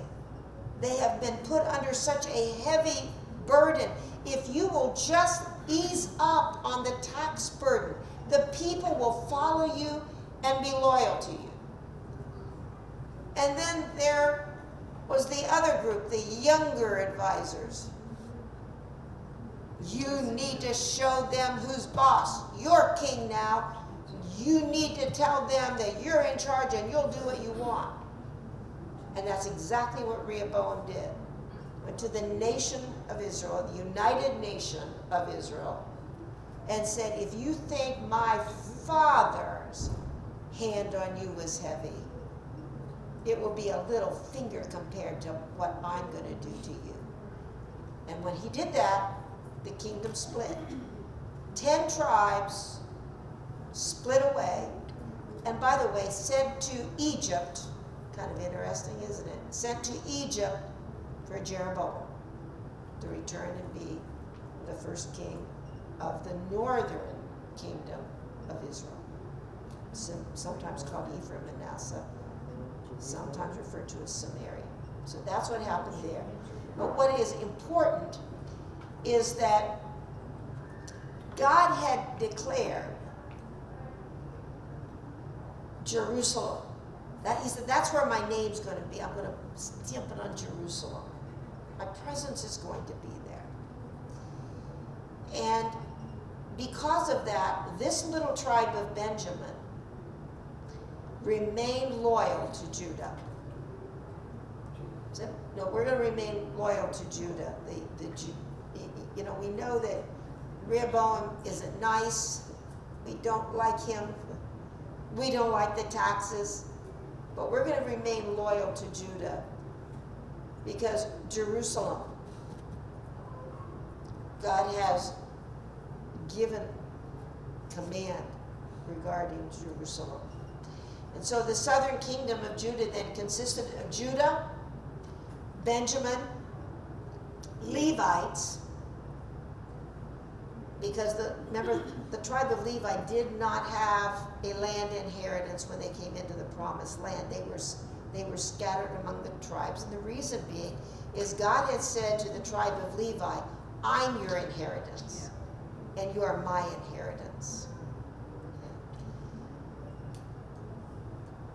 They have been put under such a heavy burden. If you will just ease up on the tax burden, the people will follow you and be loyal to you. And then there was the other group, the younger advisors. You need to show them who's boss. You're king now. You need to tell them that you're in charge and you'll do what you want. And that's exactly what Rehoboam did. Went to the nation of Israel, the united nation of Israel, and said, if you think my father's hand on you was heavy, it will be a little finger compared to what I'm going to do to you. And when he did that, the kingdom split. 10 tribes split away. and by the way, sent to Egypt, kind of interesting, isn't it? Sent to Egypt for Jeroboam to return and be the first king of the northern kingdom of Israel. Sometimes called Ephraim and Manasseh, sometimes referred to as Samaria. So that's what happened there. But what is important is that God had declared Jerusalem. He said, that's where my name's going to be. I'm going to stamp it on Jerusalem. My presence is going to be there. And because of that, this little tribe of Benjamin remained loyal to Judah. So, no, we're going to remain loyal to Judah. We know that Rehoboam isn't nice. We don't like him. We don't like the taxes. But we're going to remain loyal to Judah because Jerusalem, God has given command regarding Jerusalem. And so the southern kingdom of Judah then consisted of Judah, Benjamin, Levites, because remember the tribe of Levi did not have a land inheritance when they came into the promised land. They were scattered among the tribes, and the reason being is God had said to the tribe of Levi, I'm your inheritance, and you are my inheritance.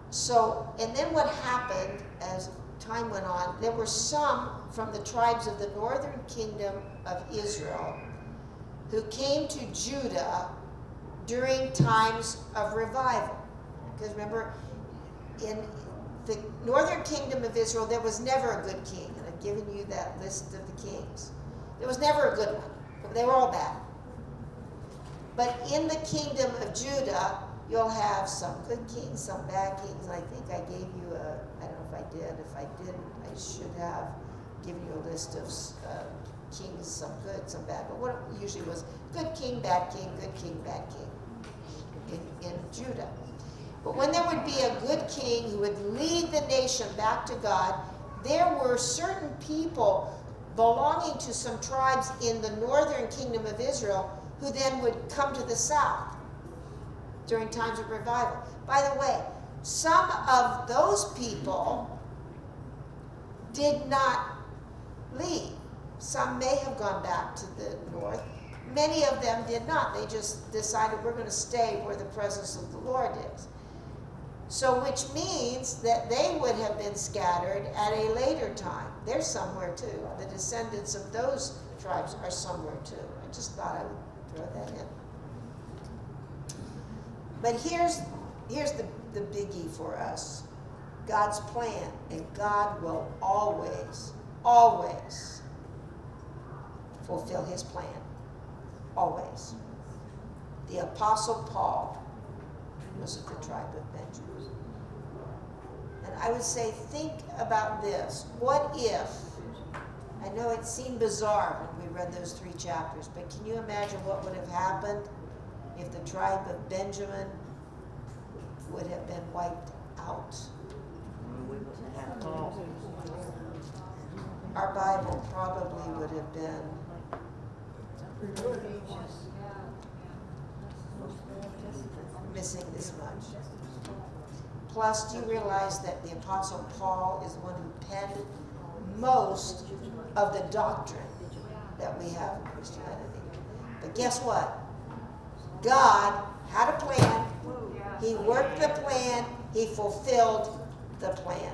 So, and then what happened as time went on, there were some from the tribes of the northern kingdom of Israel who came to Judah during times of revival. Because remember, in the northern kingdom of Israel, there was never a good king. And I've given you that list of the kings. There was never a good one. They were all bad. But in the kingdom of Judah, you'll have some good kings, some bad kings. And I think I gave you I don't know if I did. If I didn't, I should have given you a list of kings, some good, some bad. But what it usually was, good king, bad king, good king, bad king in Judah. But when there would be a good king who would lead the nation back to God, there were certain people belonging to some tribes in the northern kingdom of Israel who then would come to the south during times of revival. By the way, some of those people did not leave. Some may have gone back to the north. Many of them did not. They just decided we're going to stay where the presence of the Lord is. So which means that they would have been scattered at a later time. They're somewhere too. The descendants of those tribes are somewhere too. I just thought I would throw that in. But here's the biggie for us. God's plan, and God will always, always fulfill his plan. Always. The Apostle Paul was of the tribe of Benjamin. And I would say, think about this. What if, I know it seemed bizarre when we read those 3 chapters, but can you imagine what would have happened if the tribe of Benjamin would have been wiped out? Our Bible probably would have been missing this much. Plus, do you realize that the Apostle Paul is the one who penned most of the doctrine that we have in Christianity? But guess what? God had a plan. He worked the plan. He fulfilled the plan.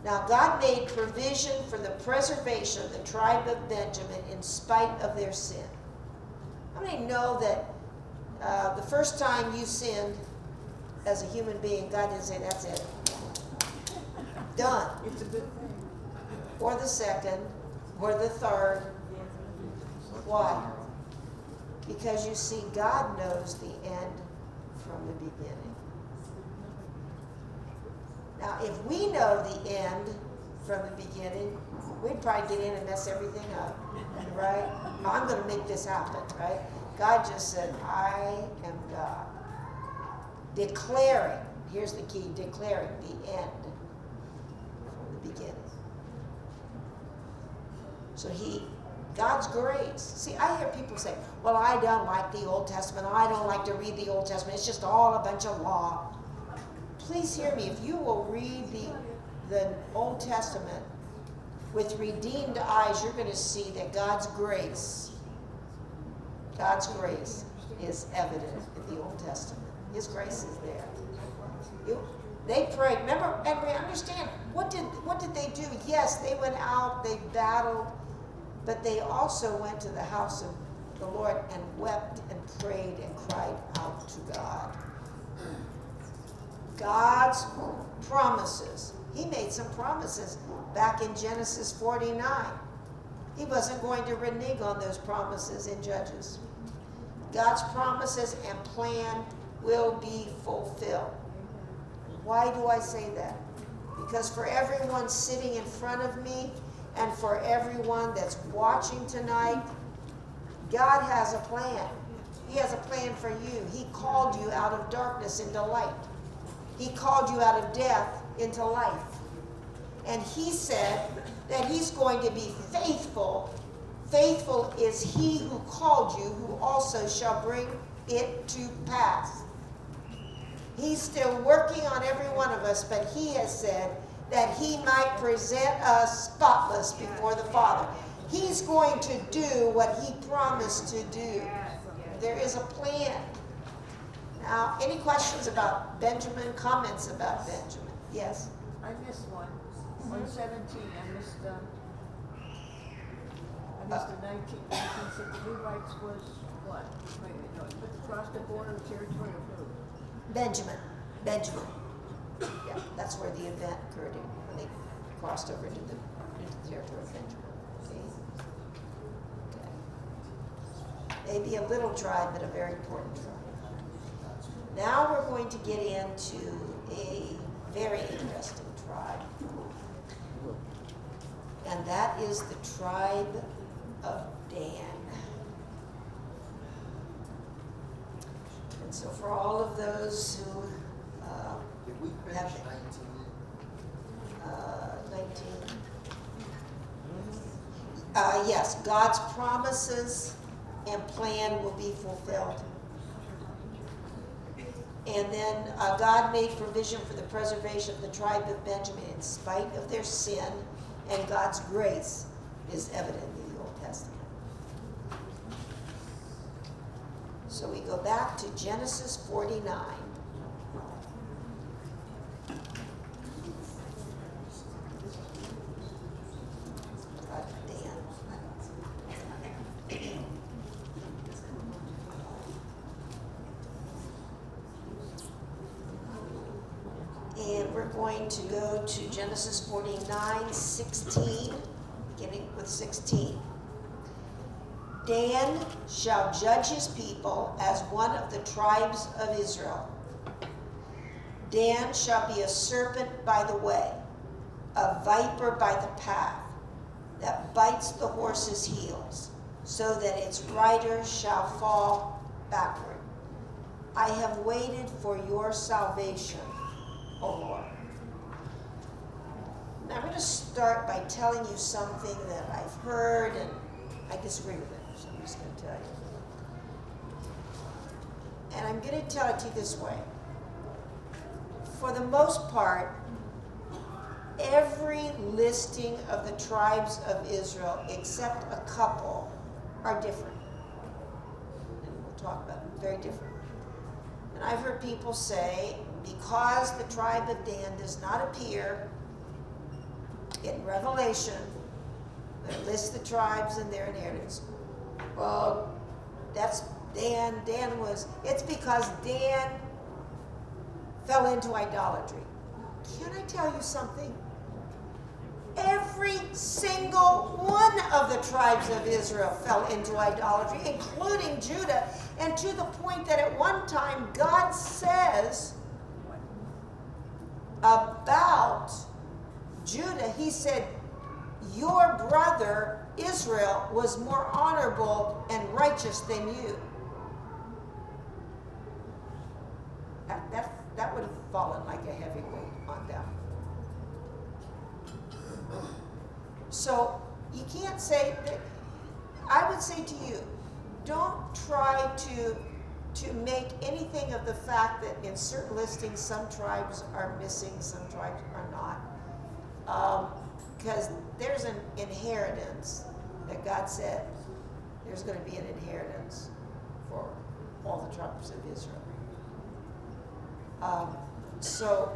Now, God made provision for the preservation of the tribe of Benjamin in spite of their sin. How many know that the first time you sinned as a human being, God didn't say, that's it. Done. It's a good thing. Or the second, or the third. Why? Because you see, God knows the end from the beginning. Now, if we know the end from the beginning, we'd probably get in and mess everything up, right? I'm going to make this happen, right? God just said, I am God. declaring, here's the key, declaring the end from the beginning. So God's grace. See, I hear people say, well, I don't like the Old Testament. I don't like to read the Old Testament. It's just all a bunch of law. Please hear me. If you will read the Old Testament with redeemed eyes, you're going to see that God's grace is evident in the Old Testament. His grace is there. They prayed. Remember, and we understand, what did they do? Yes, they went out, they battled, but they also went to the house of the Lord and wept and prayed and cried out to God. God's promises. He made some promises back in Genesis 49. He wasn't going to renege on those promises in Judges. God's promises and plan will be fulfilled. Why do I say that? Because for everyone sitting in front of me and for everyone that's watching tonight, God has a plan. He has a plan for you. He called you out of darkness into light. He called you out of death into life. And he said that he's going to be faithful. Faithful is he who called you, who also shall bring it to pass. He's still working on every one of us, but he has said that he might present us spotless before the Father. He's going to do what he promised to do. There is a plan. Now, any questions about Benjamin? Comments about Benjamin? Yes? I missed one. 117, I missed the 1960. Levites was what? Wait a minute, no, but across the border of territory of who? Benjamin. Yeah, that's where the event occurred when they crossed over into the territory of Benjamin. Okay. Maybe a little tribe, but a very important tribe. Now we're going to get into a very interesting tribe. And that is the tribe of Dan. And so for all of those who Did we finish have 19? Yes, God's promises and plan will be fulfilled. And then God made provision for the preservation of the tribe of Benjamin in spite of their sin, and God's grace is evident in the Old Testament. So we go back to Genesis 49. And we're going to go to Genesis 49:16, beginning with 16. Dan shall judge his people as one of the tribes of Israel. Dan shall be a serpent by the way, a viper by the path, that bites the horse's heels, so that its rider shall fall backward. I have waited for your salvation, O Lord. Now I'm going to start by telling you something that I've heard and I disagree with it, so I'm just going to tell you. And I'm going to tell it to you this way. For the most part, every listing of the tribes of Israel, except a couple, are different. And we'll talk about them, very different. And I've heard people say, because the tribe of Dan does not appear in Revelation, that lists the tribes and their inheritance. Well, that's Dan. It's because Dan fell into idolatry. Can I tell you something? Every single one of the tribes of Israel fell into idolatry, including Judah, and to the point that at one time God says about Judah, he said, your brother Israel was more honorable and righteous than you. That would have fallen like a heavy weight on them. So you can't say that. I would say to you, don't try to make anything of the fact that in certain listings some tribes are missing, some tribes are not. Because there's an inheritance that God said there's going to be an inheritance for all the tribes of Israel. So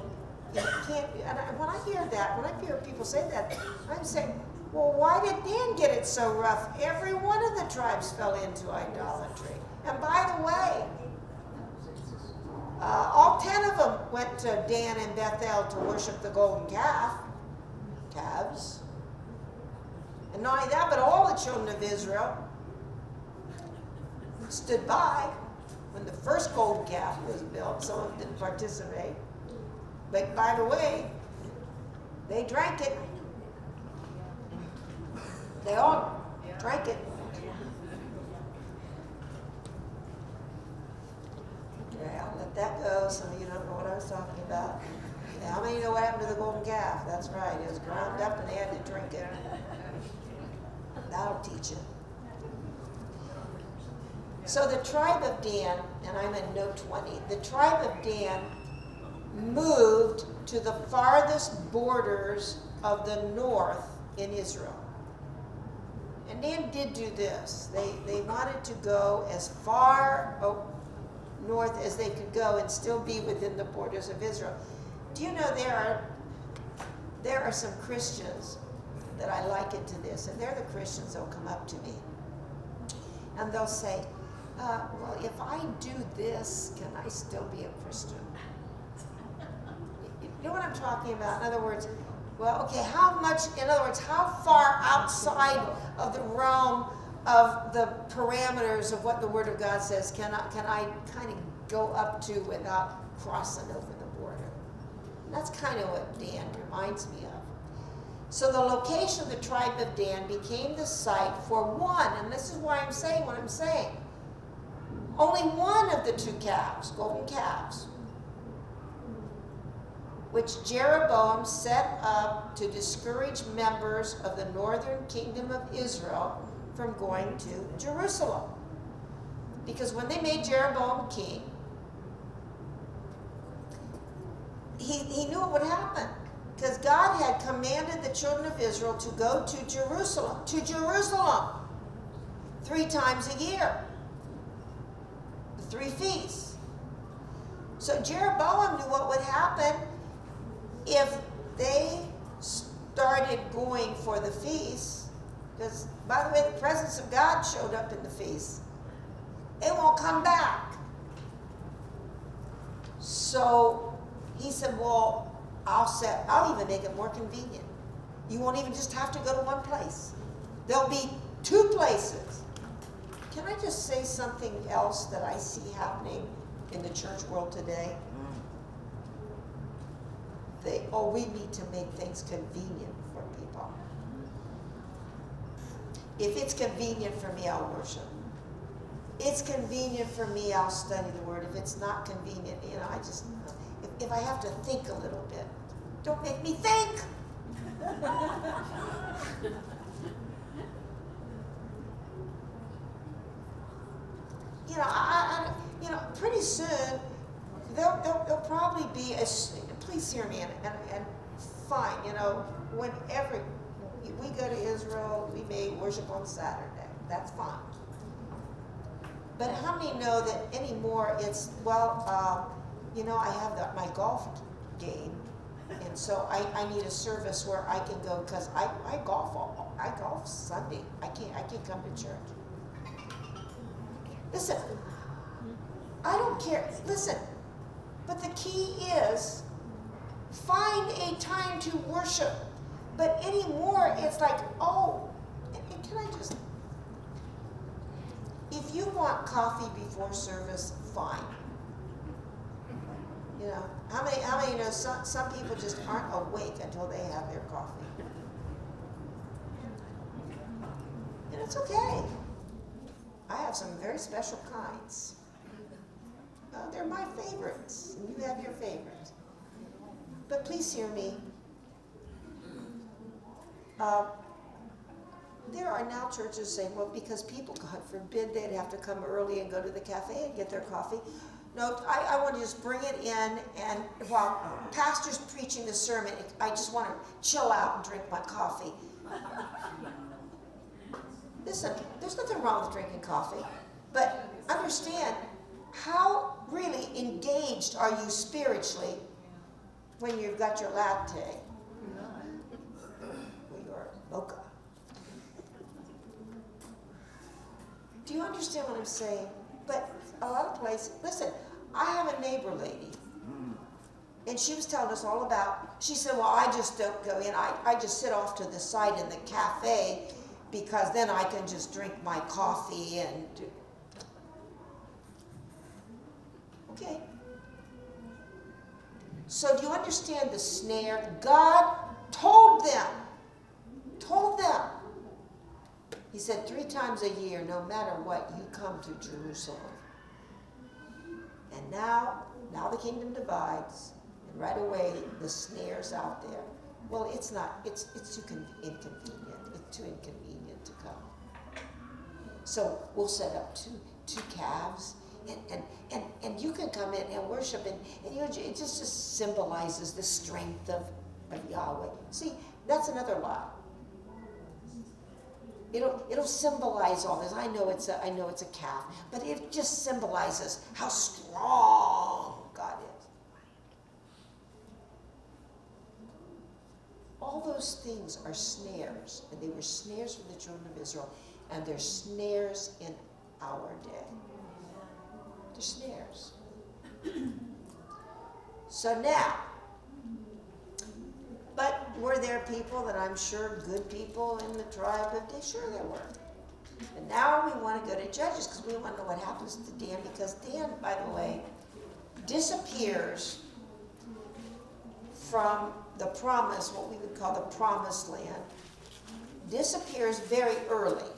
you can't, and when I hear that, when I hear people say that, I'm saying, well, why did Dan get it so rough? Every one of the tribes fell into idolatry. And by the way, all 10 of them went to Dan and Bethel to worship the golden calves. And not only that, but all the children of Israel stood by when the first golden calf was built. Some of them didn't participate. But by the way, they drank it. They all drank it. Okay, I'll let that go. Some of you don't know what I was talking about. How many know what happened to the golden calf? That's right. It was ground up and they had to drink it. That'll teach you. So the tribe of Dan, and I'm in note 20, the tribe of Dan moved to the farthest borders of the north in Israel. And Dan did do this. They wanted to go as far north as they could go and still be within the borders of Israel. Do you know there are some Christians that I liken to this, and they're the Christians that will come up to me. And they'll say, well, if I do this, can I still be a Christian? You know what I'm talking about? In other words, well, okay, how far outside of the realm of the parameters of what the Word of God says can I kind of go up to without crossing over the border? And that's kind of what Dan reminds me of. So the location of the tribe of Dan became the site for one, and this is why I'm saying what I'm saying. Only one of the two calves, golden calves, which Jeroboam set up to discourage members of the northern kingdom of Israel from going to Jerusalem. Because when they made Jeroboam king, he knew what would happen. Because God had commanded the children of Israel to go to Jerusalem, 3 times a year. The 3 feasts. So Jeroboam knew what would happen if they started going for the feasts. Because, by the way, the presence of God showed up in the feasts. It won't come back. So he said, well, I'll even make it more convenient. You won't even just have to go to one place. There'll be 2 places. Can I just say something else that I see happening in the church world today? We need to make things convenient for people. If it's convenient for me, I'll worship. It's convenient for me, I'll study the Word. If it's not convenient, if I have to think a little bit, don't make me think. Pretty soon there'll probably be please hear me and fine. Whenever we go to Israel, we may worship on Saturday. That's fine. But how many know that anymore it's, I have my golf game, and so I need a service where I can go because I golf Sunday. I can't come to church. Listen, I don't care. Listen, but the key is find a time to worship. But anymore, it's like, can I just? If you want coffee before service, fine. How many know some people just aren't awake until they have their coffee? And it's okay. I have some very special kinds. They're my favorites, and you have your favorites. But please hear me. There are now churches saying, well, because people, God forbid, they'd have to come early and go to the cafe and get their coffee. No, I want to just bring it in, and while pastor's preaching the sermon, I just want to chill out and drink my coffee. Listen, there's nothing wrong with drinking coffee, but understand, how really engaged are you spiritually when you've got your latte or your mocha? Do you understand what I'm saying? But a lot of places, listen, I have a neighbor lady, and she was telling us all about, she said, well, I just don't go in. I just sit off to the side in the cafe because then I can just drink my coffee and do. Okay. So do you understand the snare? God told them. He said 3 times a year, no matter what, you come to Jerusalem. And now the kingdom divides, and right away the snare's out there. Well, it's not, it's too inconvenient. It's too inconvenient to come. So we'll set up two calves, and you can come in and worship, and you know, it just symbolizes the strength of Yahweh. See, that's another lie. It'll symbolize all this. I know it's a calf, but it just symbolizes how strong God is. All those things are snares, and they were snares for the children of Israel, and they're snares in our day. They're snares. So now, but were there people that I'm sure good people in the tribe of Dan? Sure there were. And now we want to go to Judges because we want to know what happens to Dan, because Dan, by the way, disappears from the promise, what we would call the promised land, disappears very early.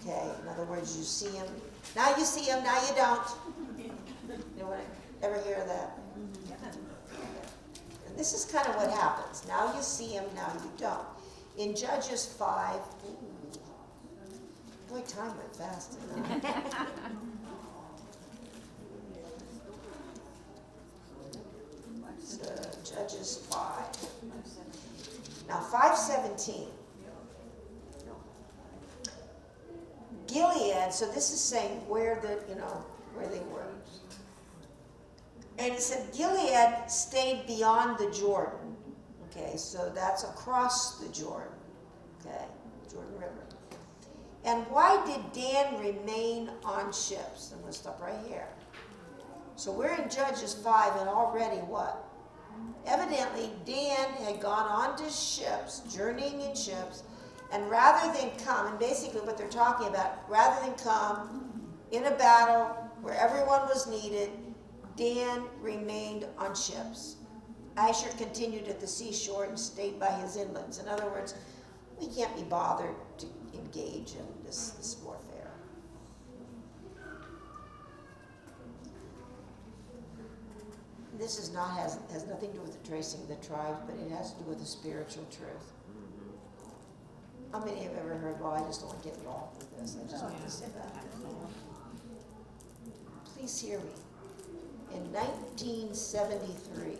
Okay, in other words, you see him, now you see him, now you don't. You know, ever hear that? And this is kind of what happens. Now you see him, now you don't. In Judges 5, boy, time went fast. So, Judges 5. Now 5:17. Gilead, so this is saying where they were. And it said Gilead stayed beyond the Jordan. Okay, so that's across the Jordan. Okay, Jordan River. And why did Dan remain on ships? I'm going to stop right here. So we're in Judges 5, and already what? Evidently, Dan had gone on to ships, journeying in ships, and rather than come, and basically what they're talking about, rather than come in a battle where everyone was needed, Dan remained on ships. Asher continued at the seashore and stayed by his inlands. In other words, we can't be bothered to engage in this warfare. This has nothing to do with the tracing the tribes, but it has to do with the spiritual truth. How many have ever heard, well, I just don't want to get involved with this. I just want to say that. Please hear me. In 1973,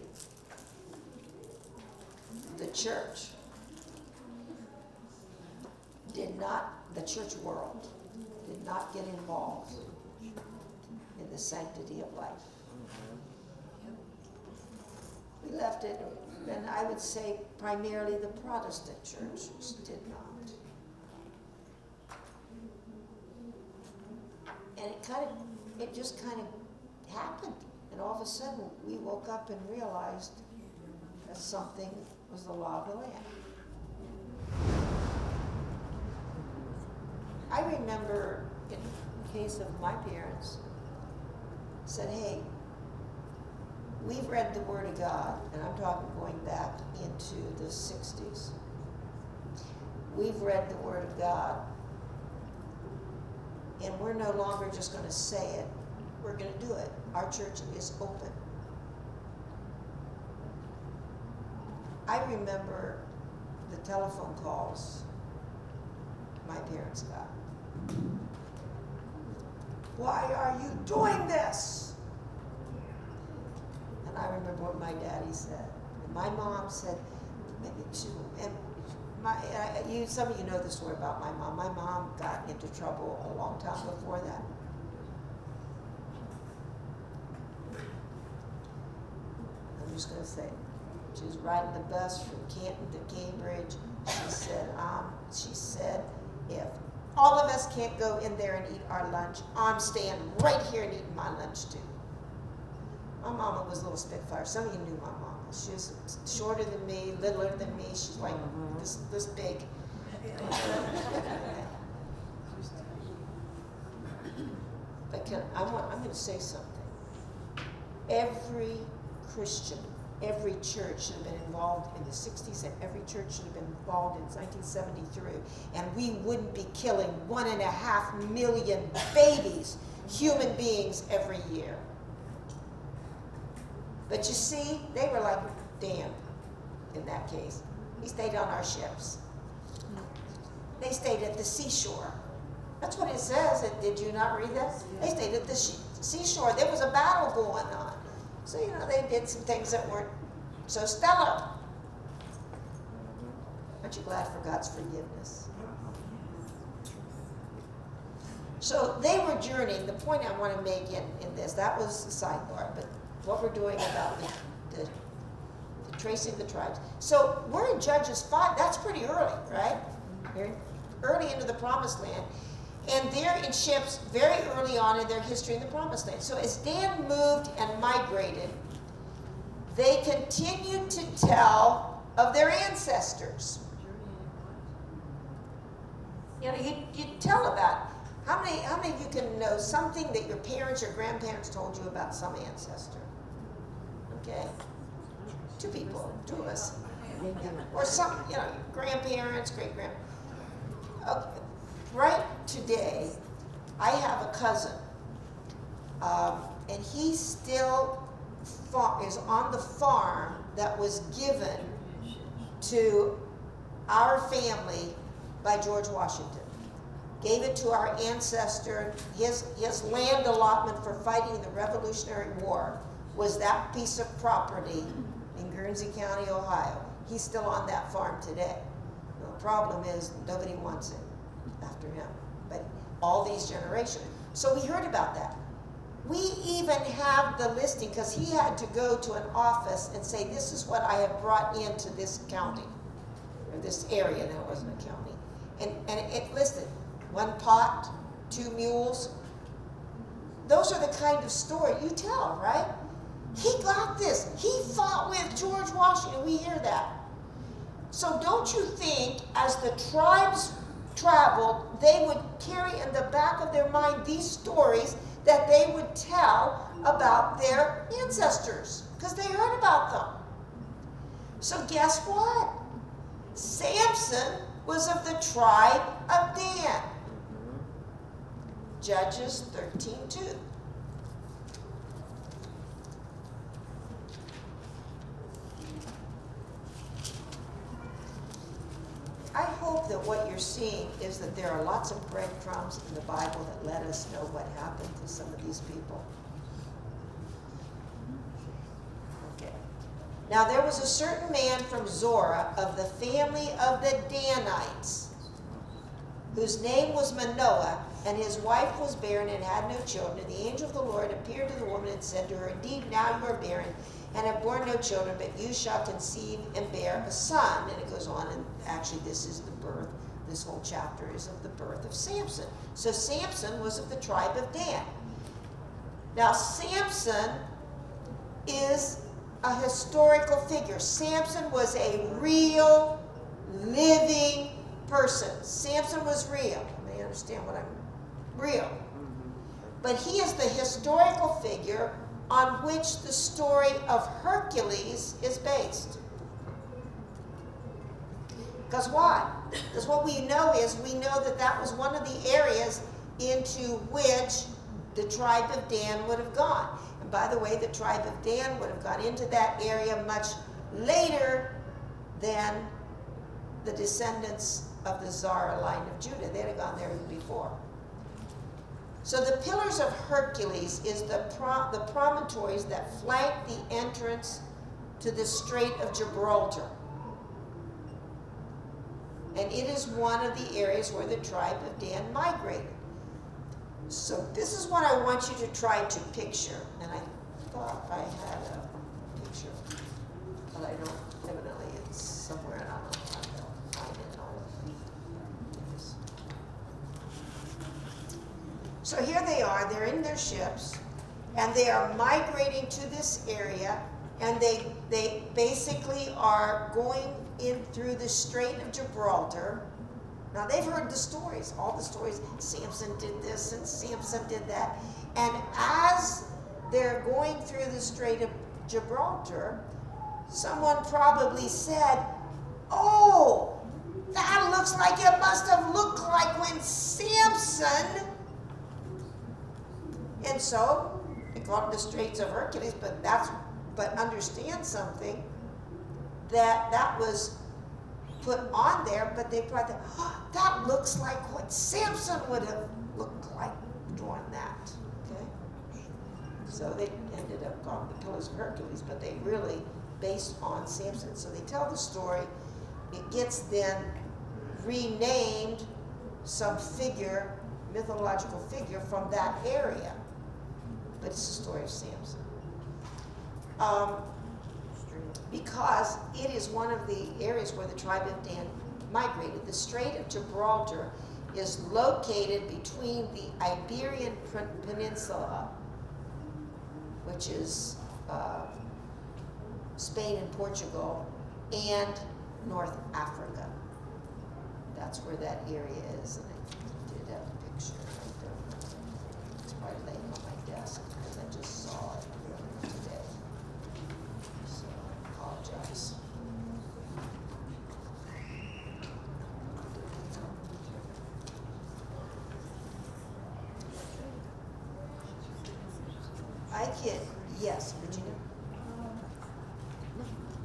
the church the church world did not get involved in the sanctity of life. We left it, and I would say primarily the Protestant churches did not. And it just kind of happened. And all of a sudden, we woke up and realized that something was the law of the land. I remember, in the case of my parents, said, hey, we've read the Word of God, and I'm talking going back into the 60s. We've read the Word of God, and we're no longer just going to say it, we're going to do it. Our church is open. I remember the telephone calls my parents got. Why are you doing this? And I remember what my daddy said. And my mom said, some of you know the story about my mom. My mom got into trouble a long time before that. I'm just going to say, she was riding the bus from Canton to Cambridge. She said, if all of us can't go in there and eat our lunch, I'm staying right here and eating my lunch too. My mama was a little spitfire. Some of you knew my mama. She was shorter than me, littler than me. She's like this big. But I'm going to say something. Every Christian, every church should have been involved in the 60s, and every church should have been involved in 1973, and we wouldn't be killing 1.5 million babies, human beings, every year. But you see, they were like damned in that case. He stayed on our ships. They stayed at the seashore. That's what it says. Did you not read that? They stayed at the seashore. There was a battle going on. So, they did some things that weren't so stellar. Aren't you glad for God's forgiveness? So they were journeying. The point I want to make in this, that was the sidebar, but what we're doing about the tracing the tribes. So we're in Judges 5. That's pretty early, right? Very early into the Promised Land. And they're in ships very early on in their history in the Promised Land. So as Dan moved and migrated, they continued to tell of their ancestors. You tell about how many of you can know something that your parents or grandparents told you about some ancestor? Okay, 2 people, 2 of us, or some, grandparents, great-grandparents. Okay. Right today, I have a cousin, and he still is on the farm that was given to our family by George Washington. Gave it to our ancestor. His land allotment for fighting the Revolutionary War was that piece of property in Guernsey County, Ohio. He's still on that farm today. The problem is nobody wants it after him, but all these generations. So we heard about that. We even have the listing, because he had to go to an office and say, this is what I have brought into this county, or this area. That wasn't a county. And it listed 1 pot, 2 mules. Those are the kind of story you tell, right? He got this. He fought with George Washington. We hear that. So don't you think, as the tribes traveled, they would carry in the back of their mind these stories that they would tell about their ancestors, because they heard about them. So guess what? Samson was of the tribe of Dan. Judges 13:2. I hope that what you're seeing is that there are lots of breadcrumbs in the Bible that let us know what happened to some of these people. Okay. Now there was a certain man from Zorah of the family of the Danites, whose name was Manoah, and his wife was barren and had no children. And the angel of the Lord appeared to the woman and said to her, indeed, now you are barren and have borne no children, but you shall conceive and bear a son. And it goes on, and actually this is the birth. This whole chapter is of the birth of Samson. So Samson was of the tribe of Dan. Now Samson is a historical figure. Samson was a real, living person. Samson was real. You may understand what I'm real. But he is the historical figure on which the story of Hercules is based. Because why? Because what we know is, we know that that was one of the areas into which the tribe of Dan would have gone. And by the way, the tribe of Dan would have gone into that area much later than the descendants of the Zara line of Judah. They'd have gone there before. So the pillars of Hercules is the promontories that flank the entrance to the Strait of Gibraltar. And it is one of the areas where the tribe of Dan migrated. So this is what I want you to try to picture. And I thought I had a picture, but I don't. Evidently, it's somewhere, and I don't know how to find it all of these. So here they are. They're in their ships, and they are migrating to this area, and they basically are going in through the Strait of Gibraltar. Now they've heard the stories, all the stories. Samson did this and Samson did that. And as they're going through the Strait of Gibraltar, someone probably said, "Oh, that looks like it must have looked like when Samson." And so they call it the Straits of Hercules, but understand something, that was put on there, but they probably thought, "Oh, that looks like what Samson would have looked like doing that." Okay? So they ended up calling the Pillars of Hercules, but they really based on Samson. So they tell the story. It gets then renamed some figure, mythological figure from that area. But it's the story of Samson. Because it is one of the areas where the tribe of Dan migrated. The Strait of Gibraltar is located between the Iberian Peninsula, which is Spain and Portugal, and North Africa. That's where that area is, and I did have a picture. I don't know. It's probably laying on my desk because I just saw it earlier today. So I apologize. I can, yes, Virginia.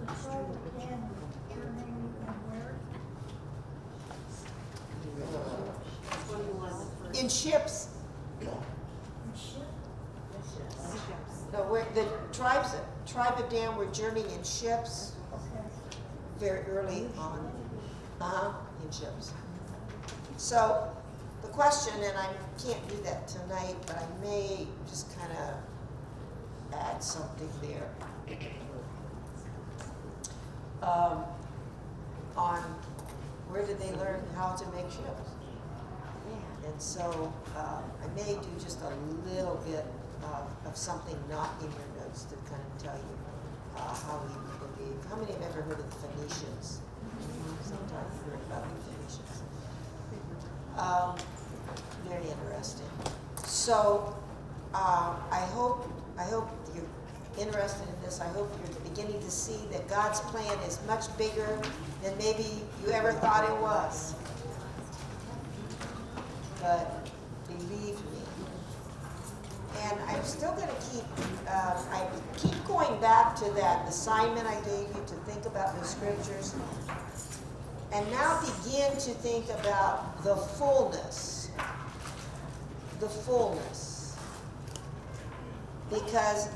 The tribe of Dan, turning and where? In ships. In ship? No, the tribe of Dan were journeying in ships Okay. very early on. In ships. So the question, and I can't do that tonight, but I may just kind of add something there. On where did they learn how to make ships? And so I may do just a little bit of something not in your notes to kind of tell you how we believe. How many have ever heard of the Phoenicians? Sometimes you've heard about the Phoenicians. Very interesting. So I hope you're interested in this. I hope you're beginning to see that God's plan is much bigger than maybe you ever thought it was. But believe me. And I'm still going to I keep going back to that assignment I gave you to think about the scriptures. And now begin to think about the fullness. The fullness. Because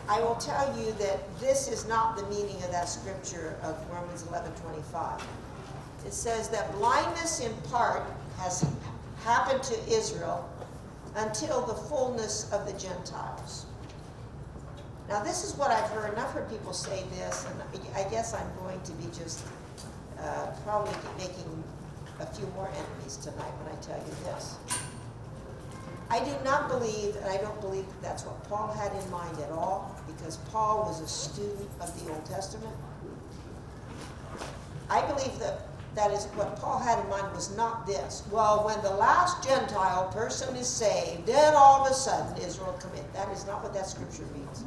I will tell you that this is not the meaning of that scripture of Romans 11:25. It says that blindness in part has happened to Israel until the fullness of the Gentiles. Now this is what I've heard, and I've heard people say this, and I guess I'm going to be just probably making a few more enemies tonight when I tell you this. I do not believe, and I don't believe that that's what Paul had in mind at all, because Paul was a student of the Old Testament. I believe that is what Paul had in mind was not this. Well, when the last Gentile person is saved, then all of a sudden Israel commit. That is not what that scripture means.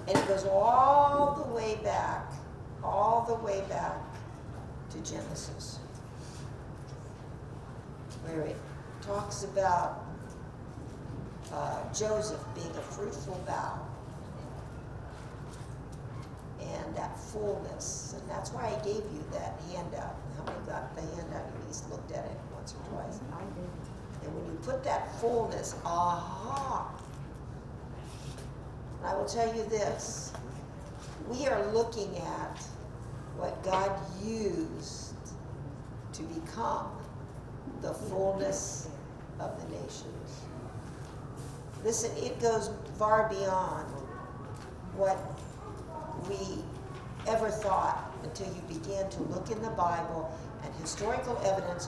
And it goes all the way back to Genesis. where it talks about Joseph being a fruitful bough and that fullness. And that's why I gave you that handout. How many got the handout? At least looked at it once or twice. I did. And when you put that fullness, aha. I will tell you this. We are looking at what God used to become the fullness of the nations. Listen, it goes far beyond what we ever thought until you began to look in the Bible and historical evidence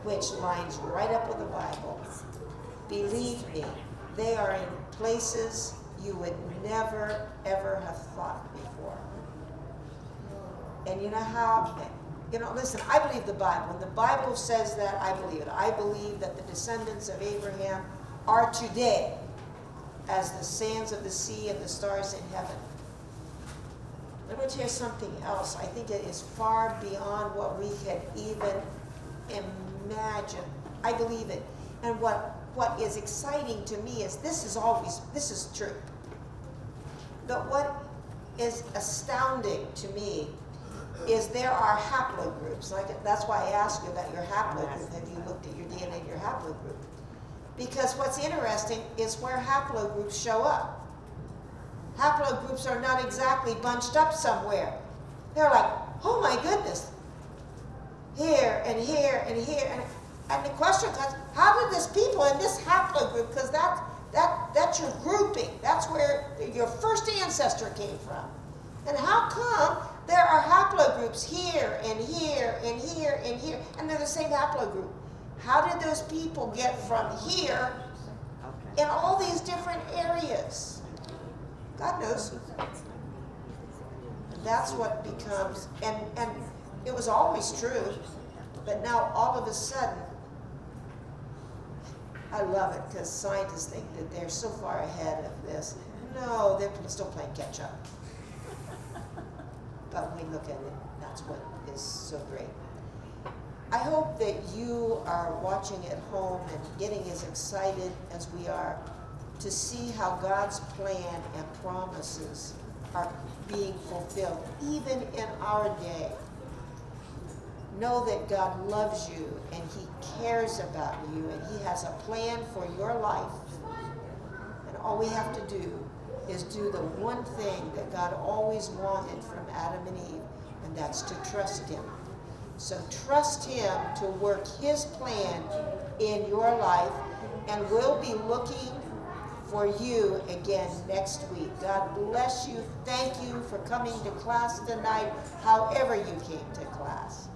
which lines right up with the Bible. Believe me, they are in places you would never, ever have thought before. And you know how, listen, I believe the Bible. When the Bible says that, I believe it. I believe that the descendants of Abraham are today as the sands of the sea and the stars in heaven. Let me tell you something else. I think it is far beyond what we could even imagine. I believe it. And what is exciting to me is this is true. But what is astounding to me is there are haplogroups. That's why I asked you about your haplogroup. Have you looked at your DNA and your haplogroup? Because what's interesting is where haplogroups show up. Haplogroups are not exactly bunched up somewhere. They're like, oh my goodness, here and here and here. And the question comes, how did this people in this haplogroup, because that's your grouping. That's where your first ancestor came from. And how come there are haplogroups here and here and here and here, and they're the same haplogroup? How did those people get from here in all these different areas? God knows. And that's what becomes, and it was always true, but now all of a sudden, I love it because scientists think that they're so far ahead of this. No, they're still playing catch up. But when we look at it, that's what is so great. I hope that you are watching at home and getting as excited as we are to see how God's plan and promises are being fulfilled, even in our day. Know that God loves you and He cares about you and He has a plan for your life. And all we have to do is do the one thing that God always wanted from Adam and Eve, and that's to trust Him. So trust Him to work His plan in your life, and we'll be looking for you again next week. God bless you. Thank you for coming to class tonight, however you came to class.